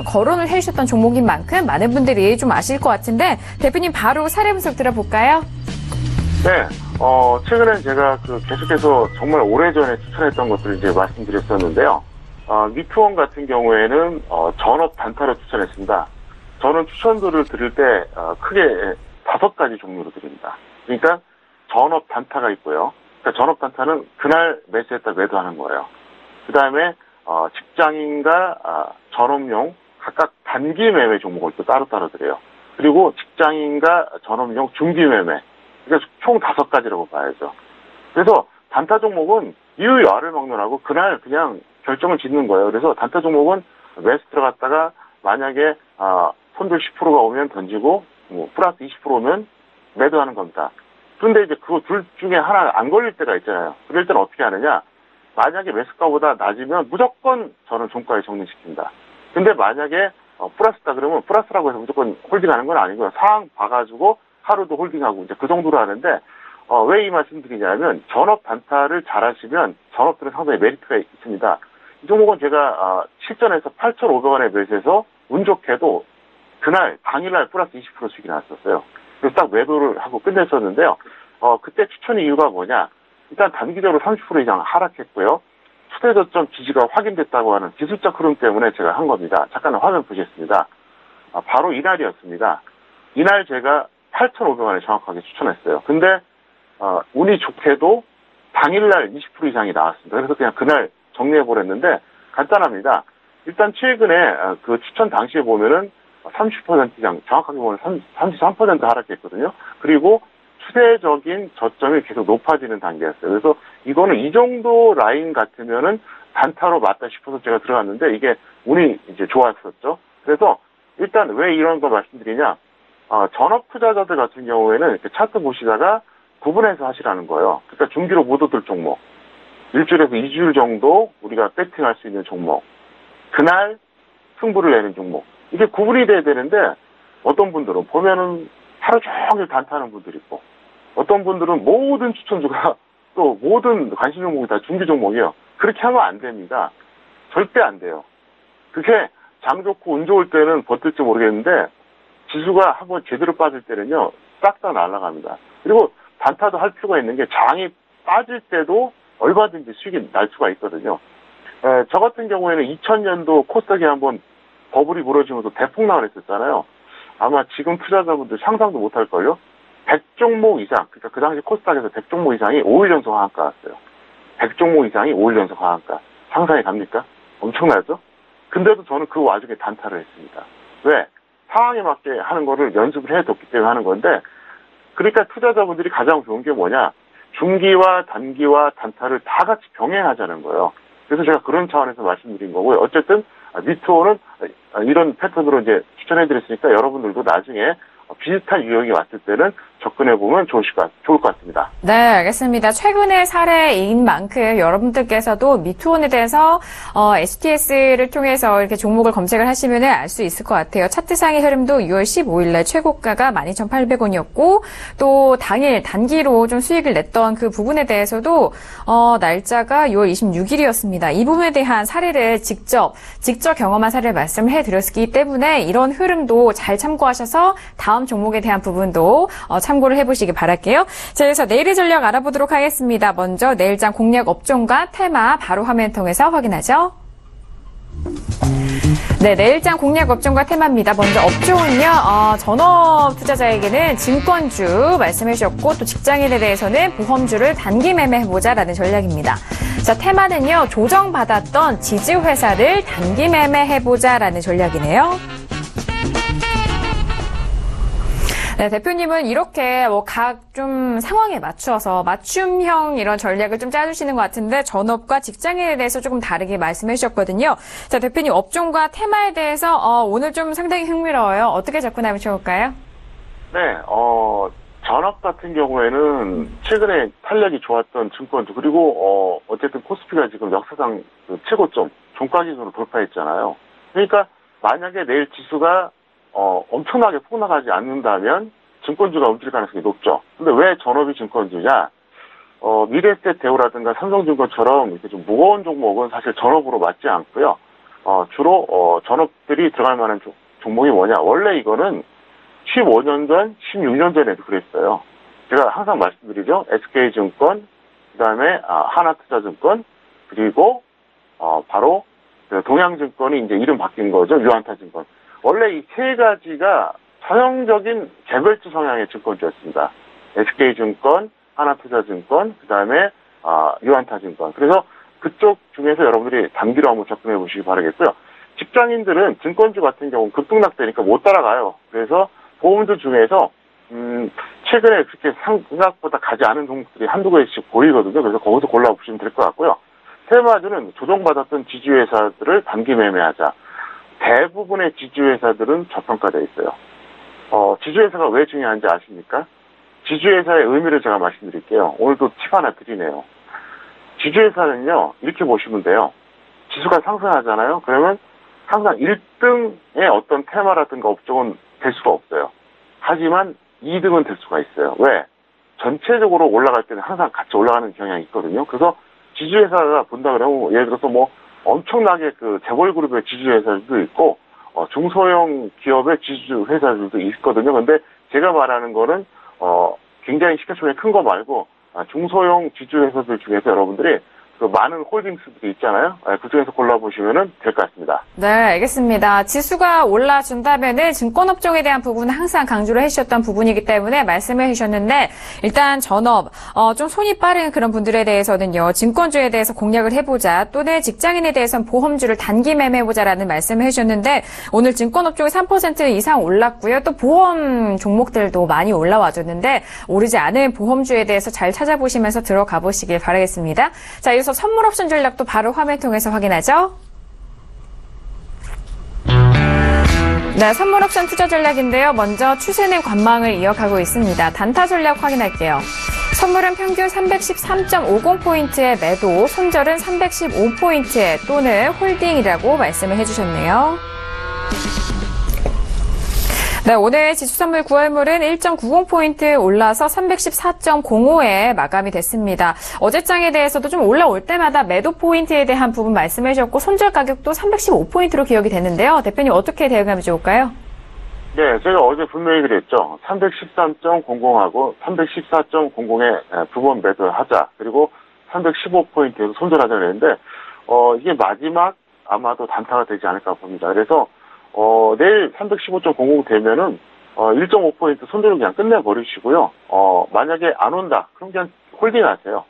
거론을 해주셨던 종목인 만큼 많은 분들이 좀 아실 것 같은데 대표님 바로 사례 분석 들어볼까요? 네, 최근에 제가 계속해서 정말 오래전에 추천했던 것들을 이제 말씀드렸었는데요. 미투원 같은 경우에는 전업 단타로 추천했습니다. 저는 추천들을 드릴 때 크게 5가지 종류로 드립니다. 그러니까 전업 단타가 있고요. 그러니까 전업 단타는 그날 매수했다 매도하는 거예요. 그 다음에 직장인과 전업용 각각 단기 매매 종목을 또 따로따로 드려요. 그리고 직장인과 전업용 중기 매매 그러니까 총 5가지라고 봐야죠. 그래서 단타 종목은 이유야를 막론하고 그날 그냥 결정을 짓는 거예요. 그래서 단타 종목은 매수 들어갔다가 만약에 손절 10%가 오면 던지고 뭐 플러스 20% 오면 매도하는 겁니다. 그런데 이제 그거 둘 중에 하나 안 걸릴 때가 있잖아요. 그럴 때는 어떻게 하느냐? 만약에 매수가보다 낮으면 무조건 저는 종가에 정리시킵니다. 근데 만약에 플러스다 그러면 플러스라고 해서 무조건 홀딩하는 건 아니고요. 상황 봐가지고 하루도 홀딩하고 이제 그 정도로 하는데 왜 이 말씀 드리냐면 전업 단타를 잘 하시면 전업들은 상당히 메리트가 있습니다. 이 종목은 제가 실전에서 8,500원에 매수해서 운 좋게도 그날 당일날 플러스 20% 수익이 났었어요. 그래서 딱 매도를 하고 끝냈었는데요. 그때 추천 이유가 뭐냐? 일단 단기적으로 30% 이상 하락했고요. 추세 저점 지지가 확인됐다고 하는 기술적 흐름 때문에 제가 한 겁니다. 잠깐 화면 보겠습니다. 바로 이날이었습니다. 이날 제가 8,500원에 정확하게 추천했어요. 근데 운이 좋게도 당일날 20% 이상이 나왔습니다. 그래서 그냥 그날 정리해버렸는데 간단합니다. 일단 최근에 그 추천 당시에 보면은 30% 이상, 정확하게 보면 33% 하락했거든요. 그리고 추세적인 저점이 계속 높아지는 단계였어요. 그래서 이거는 이 정도 라인 같으면은 단타로 맞다 싶어서 제가 들어갔는데 이게 운이 이제 좋았었죠. 그래서 일단 왜 이런 거 말씀드리냐. 전업 투자자들 같은 경우에는 이렇게 차트 보시다가 구분해서 하시라는 거예요. 그러니까 중기로 못 얻을 종목. 일주일에서 2주일 정도 우리가 배팅할 수 있는 종목. 그날 승부를 내는 종목. 이게 구분이 돼야 되는데 어떤 분들은 보면은 하루 종일 단타하는 분들이 있고 어떤 분들은 모든 추천주가 또 모든 관심 종목이 다 중기 종목이에요. 그렇게 하면 안 됩니다. 절대 안 돼요. 그게 장 좋고 운 좋을 때는 버틸지 모르겠는데 지수가 한번 제대로 빠질 때는요. 싹 다 날아갑니다. 그리고 단타도 할 필요가 있는 게 장이 빠질 때도 얼마든지 수익이 날 수가 있거든요. 저 같은 경우에는 2000년도 코스닥이 한번 버블이 무너지면서 대폭락을 했었잖아요. 아마 지금 투자자분들 상상도 못할걸요? 100종목 이상, 그러니까 그 당시 코스닥에서 100종목 이상이 5일 연속 하한가 왔어요. 100종목 이상이 5일 연속 하한가. 상상이 갑니까? 엄청나죠? 근데도 저는 그 와중에 단타를 했습니다. 왜? 상황에 맞게 하는 거를 연습을 해뒀기 때문에 하는 건데, 그러니까 투자자분들이 가장 좋은 게 뭐냐? 중기와 단기와 단타를 다 같이 병행하자는 거예요. 그래서 제가 그런 차원에서 말씀드린 거고요. 어쨌든 미투어는 이런 패턴으로 이제 추천해드렸으니까 여러분들도 나중에 비슷한 유형이 왔을 때는 접근해보면 좋을 것 같습니다. 네, 알겠습니다. 최근의 사례인 만큼 여러분들께서도 미투온에 대해서 HTS를 통해서 이렇게 종목을 검색을 하시면 알 수 있을 것 같아요. 차트상의 흐름도 6월 15일날 최고가가 12,800원이었고 또 당일 단기로 좀 수익을 냈던 그 부분에 대해서도 날짜가 6월 26일이었습니다. 이 부분에 대한 사례를 직접 경험한 사례를 말씀을 해드렸기 때문에 이런 흐름도 잘 참고하셔서 다음 종목에 대한 부분도 참고를 해보시기 바랄게요. 자, 그래서 내일의 전략 알아보도록 하겠습니다. 먼저 내일장 공략 업종과 테마 바로 화면 통해서 확인하죠. 네, 내일장 공략 업종과 테마입니다. 먼저 업종은요, 전업 투자자에게는 증권주 말씀해 주셨고, 또 직장인에 대해서는 보험주를 단기 매매해보자라는 전략입니다. 자, 테마는요, 조정받았던 지주회사를 단기 매매해보자라는 전략이네요. 네, 대표님은 이렇게 각 좀 상황에 맞춰서 맞춤형 이런 전략을 좀 짜주시는 것 같은데 전업과 직장인에 대해서 조금 다르게 말씀해 주셨거든요. 자, 대표님 업종과 테마에 대해서 오늘 좀 상당히 흥미로워요. 어떻게 접근하면 좋을까요? 네, 전업 같은 경우에는 최근에 탄력이 좋았던 증권주 그리고 어쨌든 코스피가 지금 역사상 그 최고점 종가 기준으로 돌파했잖아요. 그러니까 만약에 내일 지수가 엄청나게 폭락하지 않는다면 증권주가 움직일 가능성이 높죠. 근데 왜 전업이 증권주냐? 미래에셋 대우라든가 삼성증권처럼 이렇게 좀 무거운 종목은 사실 전업으로 맞지 않고요. 주로 전업들이 들어갈 만한 종목이 뭐냐? 원래 이거는 15년 전, 16년 전에도 그랬어요. 제가 항상 말씀드리죠. SK증권, 그다음에 하나투자증권, 그리고 바로 동양증권이 이제 이름 바뀐 거죠. 유한타증권. 원래 이 세 가지가 전형적인 개별주 성향의 증권주였습니다. SK증권, 하나투자증권, 그 다음에 유한타증권. 그래서 그쪽 중에서 여러분들이 단기로 한번 접근해 보시기 바라겠고요. 직장인들은 증권주 같은 경우는 급등락되니까 못 따라가요. 그래서 보험주 중에서 최근에 그렇게 생각보다 가지 않은 종목들이 한두 개씩 보이거든요. 그래서 거기서 골라보시면 될 것 같고요. 테마주는 조정받았던 지주회사들을 단기 매매하자. 대부분의 지주회사들은 저평가되어 있어요. 지주회사가 왜 중요한지 아십니까? 지주회사의 의미를 제가 말씀드릴게요. 오늘도 팁 하나 드리네요. 지주회사는요, 이렇게 보시면 돼요. 지수가 상승하잖아요. 그러면 항상 1등의 어떤 테마라든가 업종은 될 수가 없어요. 하지만 2등은 될 수가 있어요. 왜? 전체적으로 올라갈 때는 항상 같이 올라가는 경향이 있거든요. 그래서 지주회사가 본다 그러면 예를 들어서 뭐 엄청나게 그 재벌그룹의 지주회사들도 있고 중소형 기업의 지주회사들도 있거든요. 근데 제가 말하는 거는 굉장히 시가총액 큰 거 말고 중소형 지주회사들 중에서 여러분들이 그 많은 홀딩스들이 있잖아요. 그 중에서 골라보시면 될 것 같습니다. 네, 알겠습니다. 지수가 올라준다면은 증권업종에 대한 부분은 항상 강조를 해주셨던 부분이기 때문에 말씀을 해주셨는데, 일단 전업, 좀 손이 빠른 그런 분들에 대해서는요, 증권주에 대해서 공략을 해보자, 또는 직장인에 대해서는 보험주를 단기 매매해보자라는 말씀을 해주셨는데, 오늘 증권업종이 3% 이상 올랐고요. 또 보험 종목들도 많이 올라와줬는데, 오르지 않은 보험주에 대해서 잘 찾아보시면서 들어가 보시길 바라겠습니다. 자, 이어서 선물 옵션 전략도 바로 화면 통해서 확인하죠. 네, 선물 옵션 투자 전략인데요. 먼저 추세는 관망을 이어가고 있습니다. 단타 전략 확인할게요. 선물은 평균 313.50포인트의 매도, 손절은 315포인트의 또는 홀딩이라고 말씀을 해주셨네요. 네, 오늘 지수선물 9월물은 1.90포인트 올라서 314.05에 마감이 됐습니다. 어제장에 대해서도 좀 올라올 때마다 매도 포인트에 대한 부분 말씀해 주셨고, 손절 가격도 315포인트로 기억이 되는데요. 대표님 어떻게 대응하면 좋을까요? 네, 제가 어제 분명히 그랬죠. 313.00하고 314.00에 부분 매도하자. 그리고 315포인트에서 손절하자 그랬는데, 이게 마지막 아마도 단타가 되지 않을까 봅니다. 그래서 내일 315.00 되면은 1.5포인트 손절을 그냥 끝내버리시고요. 만약에 안 온다, 그럼 그냥 홀딩하세요.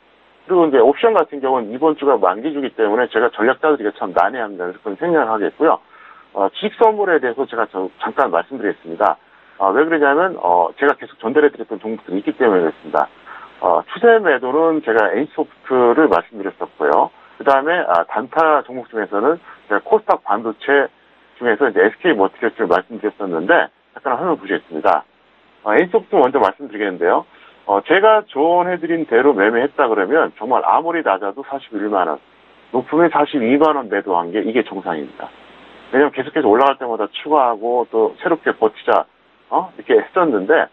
그리고 이제 옵션 같은 경우는 이번 주가 만기주기 때문에 제가 전략자들이 참 난해합니다. 그래서 그건 생략을 하겠고요. 주식 선물에 대해서 제가 잠깐 말씀드리겠습니다. 왜 그러냐면 제가 계속 전달해드렸던 종목들이 있기 때문에 그렇습니다. 추세 매도는 제가 NC소프트를 말씀드렸었고요. 그 다음에 단타 종목 중에서는 제가 코스닥 반도체 중에서 이제 SK머티리얼스를 말씀드렸었는데, 잠깐 화면 보시겠습니다. NC소프트 먼저 말씀드리겠는데요. 제가 조언해드린 대로 매매했다 그러면 정말 아무리 낮아도 41만원, 높으면 42만원 매도한 게 이게 정상입니다. 왜냐면 계속해서 올라갈 때마다 추가하고 또 새롭게 버티자, 이렇게 했었는데,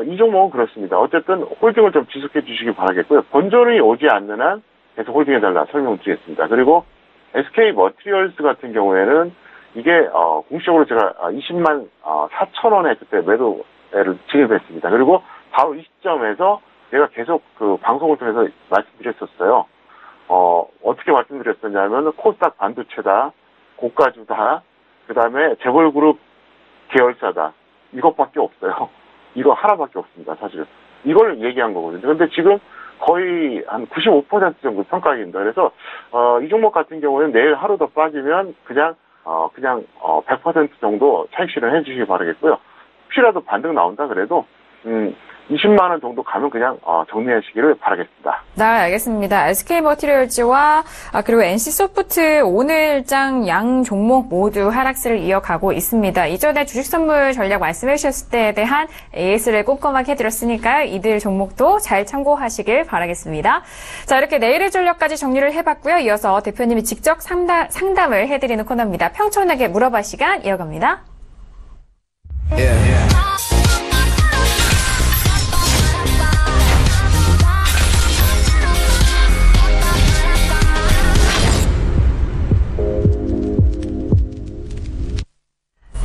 이 종목은 그렇습니다. 어쨌든 홀딩을 좀 지속해 주시기 바라겠고요. 본전이 오지 않는 한 계속 홀딩해달라 설명드리겠습니다. 그리고 SK머티리얼스 같은 경우에는 이게 공식적으로 제가 20만 4천원에 그때 매도를 진입했습니다. 그리고 바로 이 시점에서 제가 계속 그 방송을 통해서 말씀드렸었어요. 어떻게 말씀드렸었냐면 코스닥 반도체다, 고가주다, 그 다음에 재벌그룹 계열사다, 이것밖에 없어요. 이거 하나밖에 없습니다, 사실은. 이걸 얘기한 거거든요. 근데 지금 거의 한 95% 정도 평가입니다. 그래서 이 종목 같은 경우는 내일 하루 더 빠지면 그냥 100% 정도 차익 실현해 주시기 바라겠고요. 혹시라도 반등 나온다 그래도 20만 원 정도 가면 그냥 정리하시기를 바라겠습니다. 네, 알겠습니다. SK머티리얼즈와 그리고 NC소프트 오늘장 양 종목 모두 하락세를 이어가고 있습니다. 이전에 주식선물 전략 말씀해 주셨을 때에 대한 AS를 꼼꼼하게 해드렸으니까요. 이들 종목도 잘 참고하시길 바라겠습니다. 자, 이렇게 내일의 전략까지 정리를 해봤고요. 이어서 대표님이 직접 상담을 해드리는 코너입니다. 평촌하게 물어봐 시간 이어갑니다.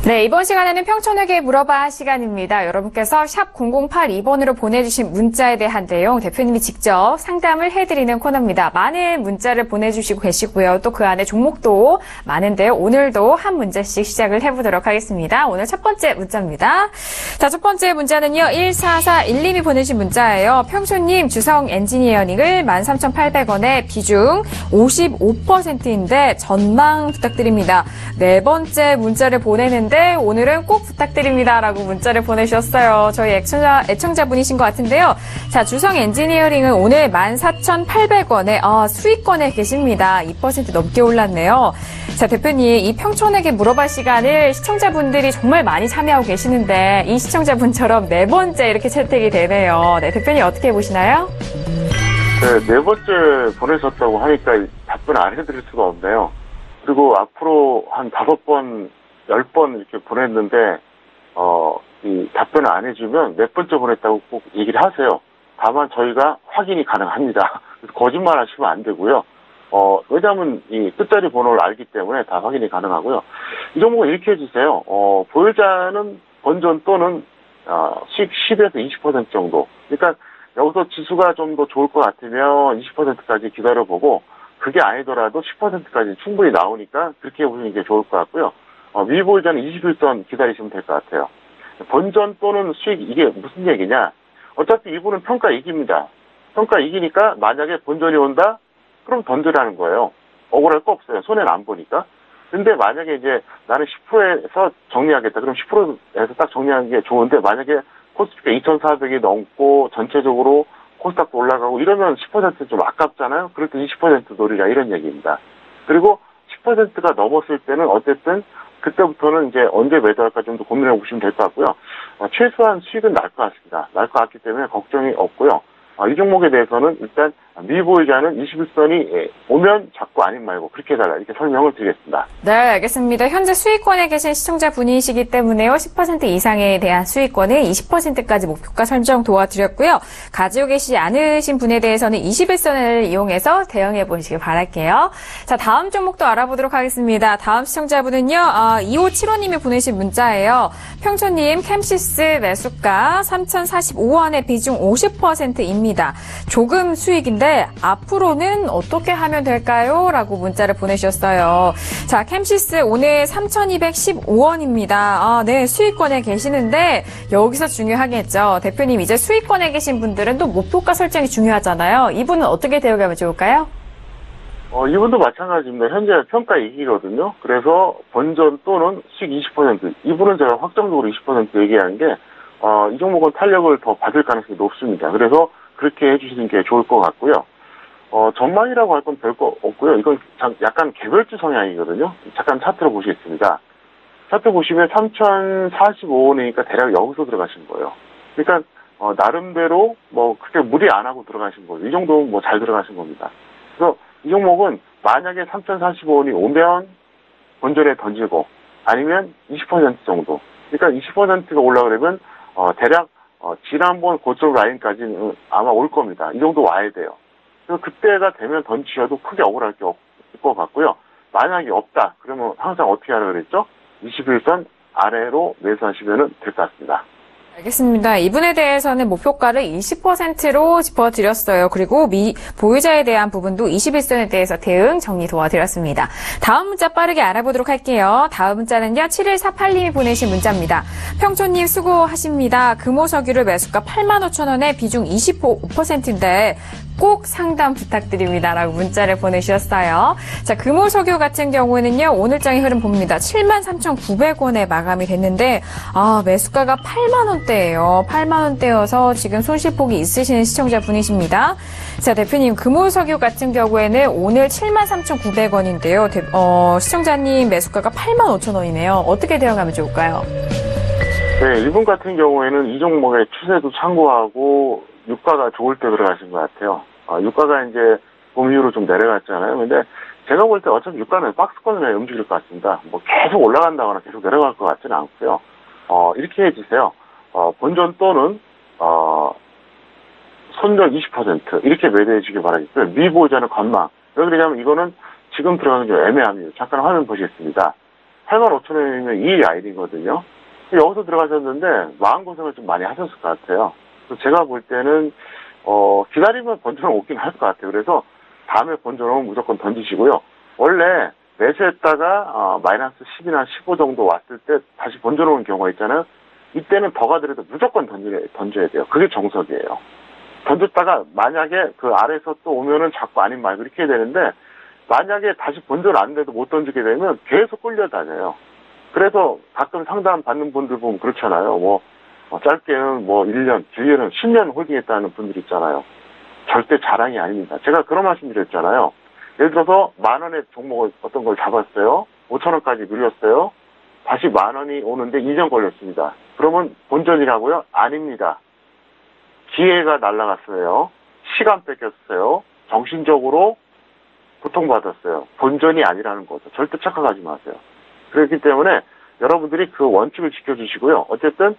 네, 이번 시간에는 평촌에게 물어봐 시간입니다. 여러분께서 샵 0082번으로 보내주신 문자에 대한 내용 대표님이 직접 상담을 해드리는 코너입니다. 많은 문자를 보내주시고 계시고요. 또 그 안에 종목도 많은데요. 오늘도 한 문제씩 시작을 해보도록 하겠습니다. 오늘 첫 번째 문자입니다. 자, 첫 번째 문자는요. 1441님이 보내신 문자예요. 평촌님 주성 엔지니어링을 13,800원에 비중 55%인데 전망 부탁드립니다. 네 번째 문자를 보내는데 계시는데 오늘은 꼭 부탁드립니다라고 문자를 보내주셨어요. 저희 애청자분이신 것 같은데요. 자, 주성 엔지니어링은 오늘 14,800원에 수익권에 계십니다. 2% 넘게 올랐네요. 자, 대표님, 이 평촌에게 물어볼 시간을 시청자분들이 정말 많이 참여하고 계시는데 이 시청자분처럼 네 번째 이렇게 채택이 되네요. 네, 대표님 어떻게 보시나요? 네, 네 번째 보내셨다고 하니까 답변 안 해드릴 수가 없네요. 그리고 앞으로 한 5번, 10번 이렇게 보냈는데, 이 답변을 안 해주면 몇 번째 보냈다고 꼭 얘기를 하세요. 다만 저희가 확인이 가능합니다. 그래서 거짓말 하시면 안 되고요. 왜냐하면 이 끝자리 번호를 알기 때문에 다 확인이 가능하고요. 이 종목은 이렇게 해주세요. 보유자는 본전 또는 수익 10에서 20% 정도. 그러니까 여기서 지수가 좀 더 좋을 것 같으면 20%까지 기다려보고 그게 아니더라도 10%까지 충분히 나오니까 그렇게 보시는 게 좋을 것 같고요. 미보유자는 21선 기다리시면 될 것 같아요. 본전 또는 수익 이게 무슨 얘기냐? 어차피 이분은 평가 이깁니다. 평가 이기니까 만약에 본전이 온다? 그럼 던지라는 거예요. 억울할 거 없어요. 손해는 안 보니까. 근데 만약에 이제 나는 10%에서 정리하겠다. 그럼 10%에서 딱 정리하는 게 좋은데 만약에 코스피가 2,400이 넘고 전체적으로 코스닥도 올라가고 이러면 10% 좀 아깝잖아요. 그럴 때 20% 노리라 이런 얘기입니다. 그리고 10%가 넘었을 때는 어쨌든 그때부터는 이제 언제 매도할까 좀 더 고민해 보시면 될 것 같고요. 최소한 수익은 날 것 같습니다. 날 것 같기 때문에 걱정이 없고요. 이 종목에 대해서는 일단 미보유자는 21선이 오면 자꾸 아닌 말고 그렇게 해달라 이렇게 설명을 드리겠습니다. 네, 알겠습니다. 현재 수익권에 계신 시청자분이시기 때문에요. 10% 이상에 대한 수익권을 20%까지 목표가 설정 도와드렸고요. 가지고 계시지 않으신 분에 대해서는 21선을 이용해서 대응해 보시길 바랄게요. 자, 다음 종목도 알아보도록 하겠습니다. 다음 시청자분은요. 2575님이 보내신 문자예요. 평촌님 캠시스 매수가 3,045원에 비중 50%입니다. 조금 수익인데 앞으로는 어떻게 하면 될까요? 라고 문자를 보내주셨어요. 자, 캠시스 오늘 3,215원입니다. 네, 수익권에 계시는데 여기서 중요하겠죠. 대표님, 이제 수익권에 계신 분들은 또 목표가 설정이 중요하잖아요. 이분은 어떻게 대응하면 좋을까요? 이분도 마찬가지입니다. 현재 평가 이기거든요. 그래서 본전 또는 수익 20%. 이분은 제가 확정적으로 20% 얘기하는 게, 이 종목은 탄력을 더 받을 가능성이 높습니다. 그래서 그렇게 해주시는 게 좋을 것 같고요. 전망이라고 할 건 별거 없고요. 이건 약간 개별주 성향이거든요. 잠깐 차트로 보시겠습니다. 차트 보시면 3,045원이니까 대략 여기서 들어가신 거예요. 그러니까, 나름대로 크게 무리 안 하고 들어가신 거예요. 이 정도면 잘 들어가신 겁니다. 그래서 이 종목은 만약에 3,045원이 오면 본전에 던지고 아니면 20% 정도. 그러니까 20%가 올라가려면 대략 지난번 고점 라인까지는 아마 올 겁니다. 이 정도 와야 돼요. 그래서 그때가 되면 던지셔도 크게 억울할 게 없을 것 같고요. 만약에 없다. 그러면 항상 어떻게 하라 그랬죠? 21선 아래로 매수하시면 될 것 같습니다. 알겠습니다. 이분에 대해서는 목표가를 20%로 짚어드렸어요. 그리고 보유자에 대한 부분도 21선에 대해서 대응 정리 도와드렸습니다. 다음 문자 빠르게 알아보도록 할게요. 다음 문자는요. 7148님이 보내신 문자입니다. 평촌님 수고하십니다. 금호석유를 매수가 85,000원에 비중 25%인데 꼭 상담 부탁드립니다. 라고 문자를 보내주셨어요. 자, 금호석유 같은 경우에는요. 오늘장의 흐름 봅니다. 73,900원에 마감이 됐는데 매수가가 8만원대예요. 8만원대여서 지금 손실폭이 있으신 시청자분이십니다. 자, 대표님 금호석유 같은 경우에는 오늘 73,900원인데요. 시청자님 매수가가 85,000원이네요. 어떻게 대응하면 좋을까요? 네, 이분 같은 경우에는 이 종목의 추세도 참고하고 유가가 좋을 때 들어가신 것 같아요. 유가가 이제 봄 이후로 좀 내려갔잖아요. 근데 제가 볼 때 어차피 유가는 박스권으로 움직일 것 같습니다. 계속 올라간다거나 계속 내려갈 것 같지는 않고요. 이렇게 해주세요. 본전 또는 손절 20% 이렇게 매도해 주길 바라겠고요. 미보유자는 관망. 왜 그러냐면 이거는 지금 들어가는 게 애매합니다. 잠깐 화면 보시겠습니다. 85,000원이면 2일 아일이거든요. 여기서 들어가셨는데 마음고생을 좀 많이 하셨을 것 같아요. 제가 볼 때는 기다리면 본전 오긴 할 것 같아요. 그래서 다음에 본전 오면 무조건 던지시고요. 원래 매수했다가 마이너스 10이나 15 정도 왔을 때 다시 본전 오는 경우가 있잖아요. 이때는 더 가더라도 무조건 던져야 돼요. 그게 정석이에요. 던졌다가 만약에 그 아래에서 또 오면은 자꾸 아닌 말고 이렇게 해야 되는데 만약에 다시 본전 안 돼도 못 던지게 되면 계속 끌려다녀요. 그래서 가끔 상담 받는 분들 보면 그렇잖아요. 짧게는 1년, 길게는 10년 홀딩했다는 분들 있잖아요. 절대 자랑이 아닙니다. 제가 그런 말씀 드렸잖아요. 예를 들어서 10,000원의 종목을 어떤 걸 잡았어요. 5,000원까지 늘렸어요. 다시 10,000원이 오는데 2년 걸렸습니다. 그러면 본전이라고요? 아닙니다. 기회가 날아갔어요. 시간 뺏겼어요. 정신적으로 고통받았어요. 본전이 아니라는 거죠. 절대 착각하지 마세요. 그렇기 때문에 여러분들이 그 원칙을 지켜주시고요. 어쨌든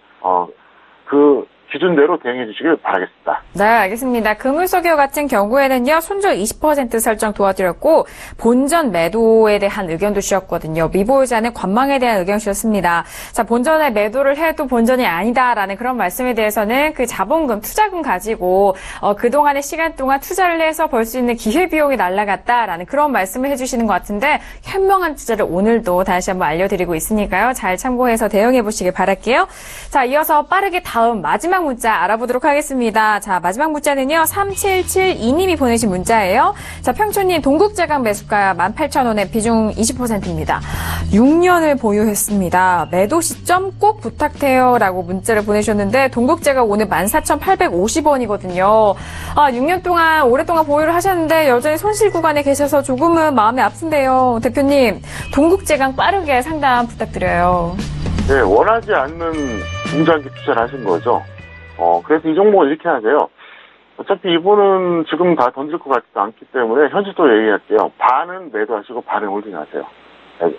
그 기준대로 대응해 주시길 바라겠습니다. 네, 알겠습니다. 금을석유 같은 경우에는요, 손절 20% 설정 도와드렸고, 본전 매도에 대한 의견도 주셨거든요. 미보유자는 관망에 대한 의견 주셨습니다. 자, 본전에 매도를 해도 본전이 아니다라는 그런 말씀에 대해서는 그 자본금, 투자금 가지고, 그동안의 시간 동안 투자를 해서 벌 수 있는 기회비용이 날아갔다라는 그런 말씀을 해주시는 것 같은데, 현명한 투자를 오늘도 다시 한번 알려드리고 있으니까요. 잘 참고해서 대응해 보시길 바랄게요. 자, 이어서 빠르게 다음 마지막 문자 알아보도록 하겠습니다. 자, 마지막 문자는요. 3772님이 보내신 문자예요. 자, 평촌님 동국제강 매수가 18,000원에 비중 20%입니다. 6년을 보유했습니다. 매도 시점 꼭 부탁해요 라고 문자를 보내셨는데 동국제강 오늘 14,850원이거든요. 6년 동안 오랫동안 보유를 하셨는데 여전히 손실 구간에 계셔서 조금은 마음이 아픈데요. 대표님, 동국제강 빠르게 상담 부탁드려요. 네, 원하지 않는 중장기 투자를 하신 거죠. 그래서 이 종목을 이렇게 하세요. 어차피 이분은 지금 다 던질 것 같지도 않기 때문에 현실적으로 얘기할게요. 반은 매도하시고 반은 홀딩하세요.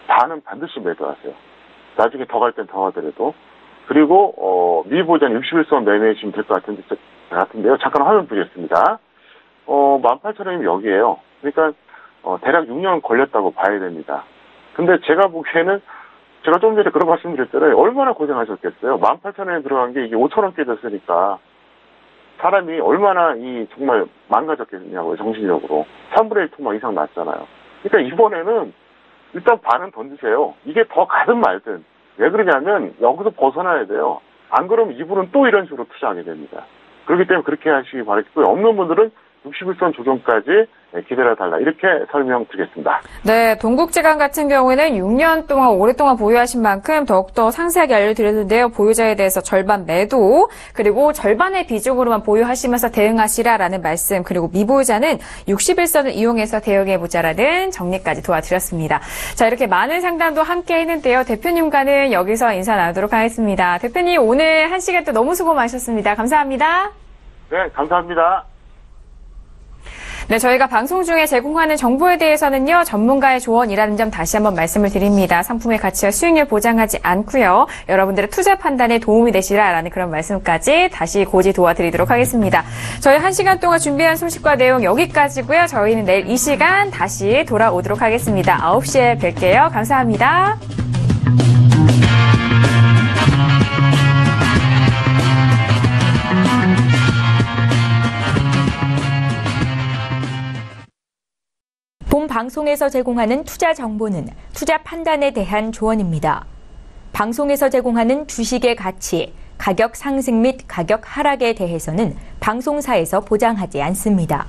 반은 반드시 매도하세요. 나중에 더 갈 땐 더 하더라도. 그리고 미보유자는 61선 매매해 주시면 될 것 같은데요. 잠깐 화면 보겠습니다. 18,000원이면 여기에요. 그러니까 대략 6년 걸렸다고 봐야 됩니다. 근데 제가 보기에는 제가 좀 전에 그런 말씀 드렸잖아요. 얼마나 고생하셨겠어요. 18,000원에 들어간 게 이게 5,000원 깨졌으니까 사람이 얼마나 정말 망가졌겠냐고요. 정신적으로. 3분의 1 토막 이상 났잖아요. 그러니까 이번에는 일단 반은 던지세요. 이게 더 가든 말든. 왜 그러냐면 여기서 벗어나야 돼요. 안 그러면 이분은 또 이런 식으로 투자하게 됩니다. 그렇기 때문에 그렇게 하시기 바라겠고요. 없는 분들은 61선 조정까지 기다려달라 이렇게 설명드리겠습니다. 네, 동국제강 같은 경우에는 6년 동안 오랫동안 보유하신 만큼 더욱더 상세하게 알려드렸는데요. 보유자에 대해서 절반 매도 그리고 절반의 비중으로만 보유하시면서 대응하시라라는 말씀 그리고 미보유자는 61선을 이용해서 대응해보자라는 정리까지 도와드렸습니다. 자, 이렇게 많은 상담도 함께 했는데요. 대표님과는 여기서 인사 나누도록 하겠습니다. 대표님 오늘 1시간 또 너무 수고 많으셨습니다. 감사합니다. 네, 감사합니다. 네, 저희가 방송 중에 제공하는 정보에 대해서는요, 전문가의 조언이라는 점 다시 한번 말씀을 드립니다. 상품의 가치와 수익률 보장하지 않고요. 여러분들의 투자 판단에 도움이 되시라라는 그런 말씀까지 다시 고지 도와드리도록 하겠습니다. 저희 1시간 동안 준비한 소식과 내용 여기까지고요. 저희는 내일 이 시간 다시 돌아오도록 하겠습니다. 9시에 뵐게요. 감사합니다. 본 방송에서 제공하는 투자 정보는 투자 판단에 대한 조언입니다. 방송에서 제공하는 주식의 가치, 가격 상승 및 가격 하락에 대해서는 방송사에서 보장하지 않습니다.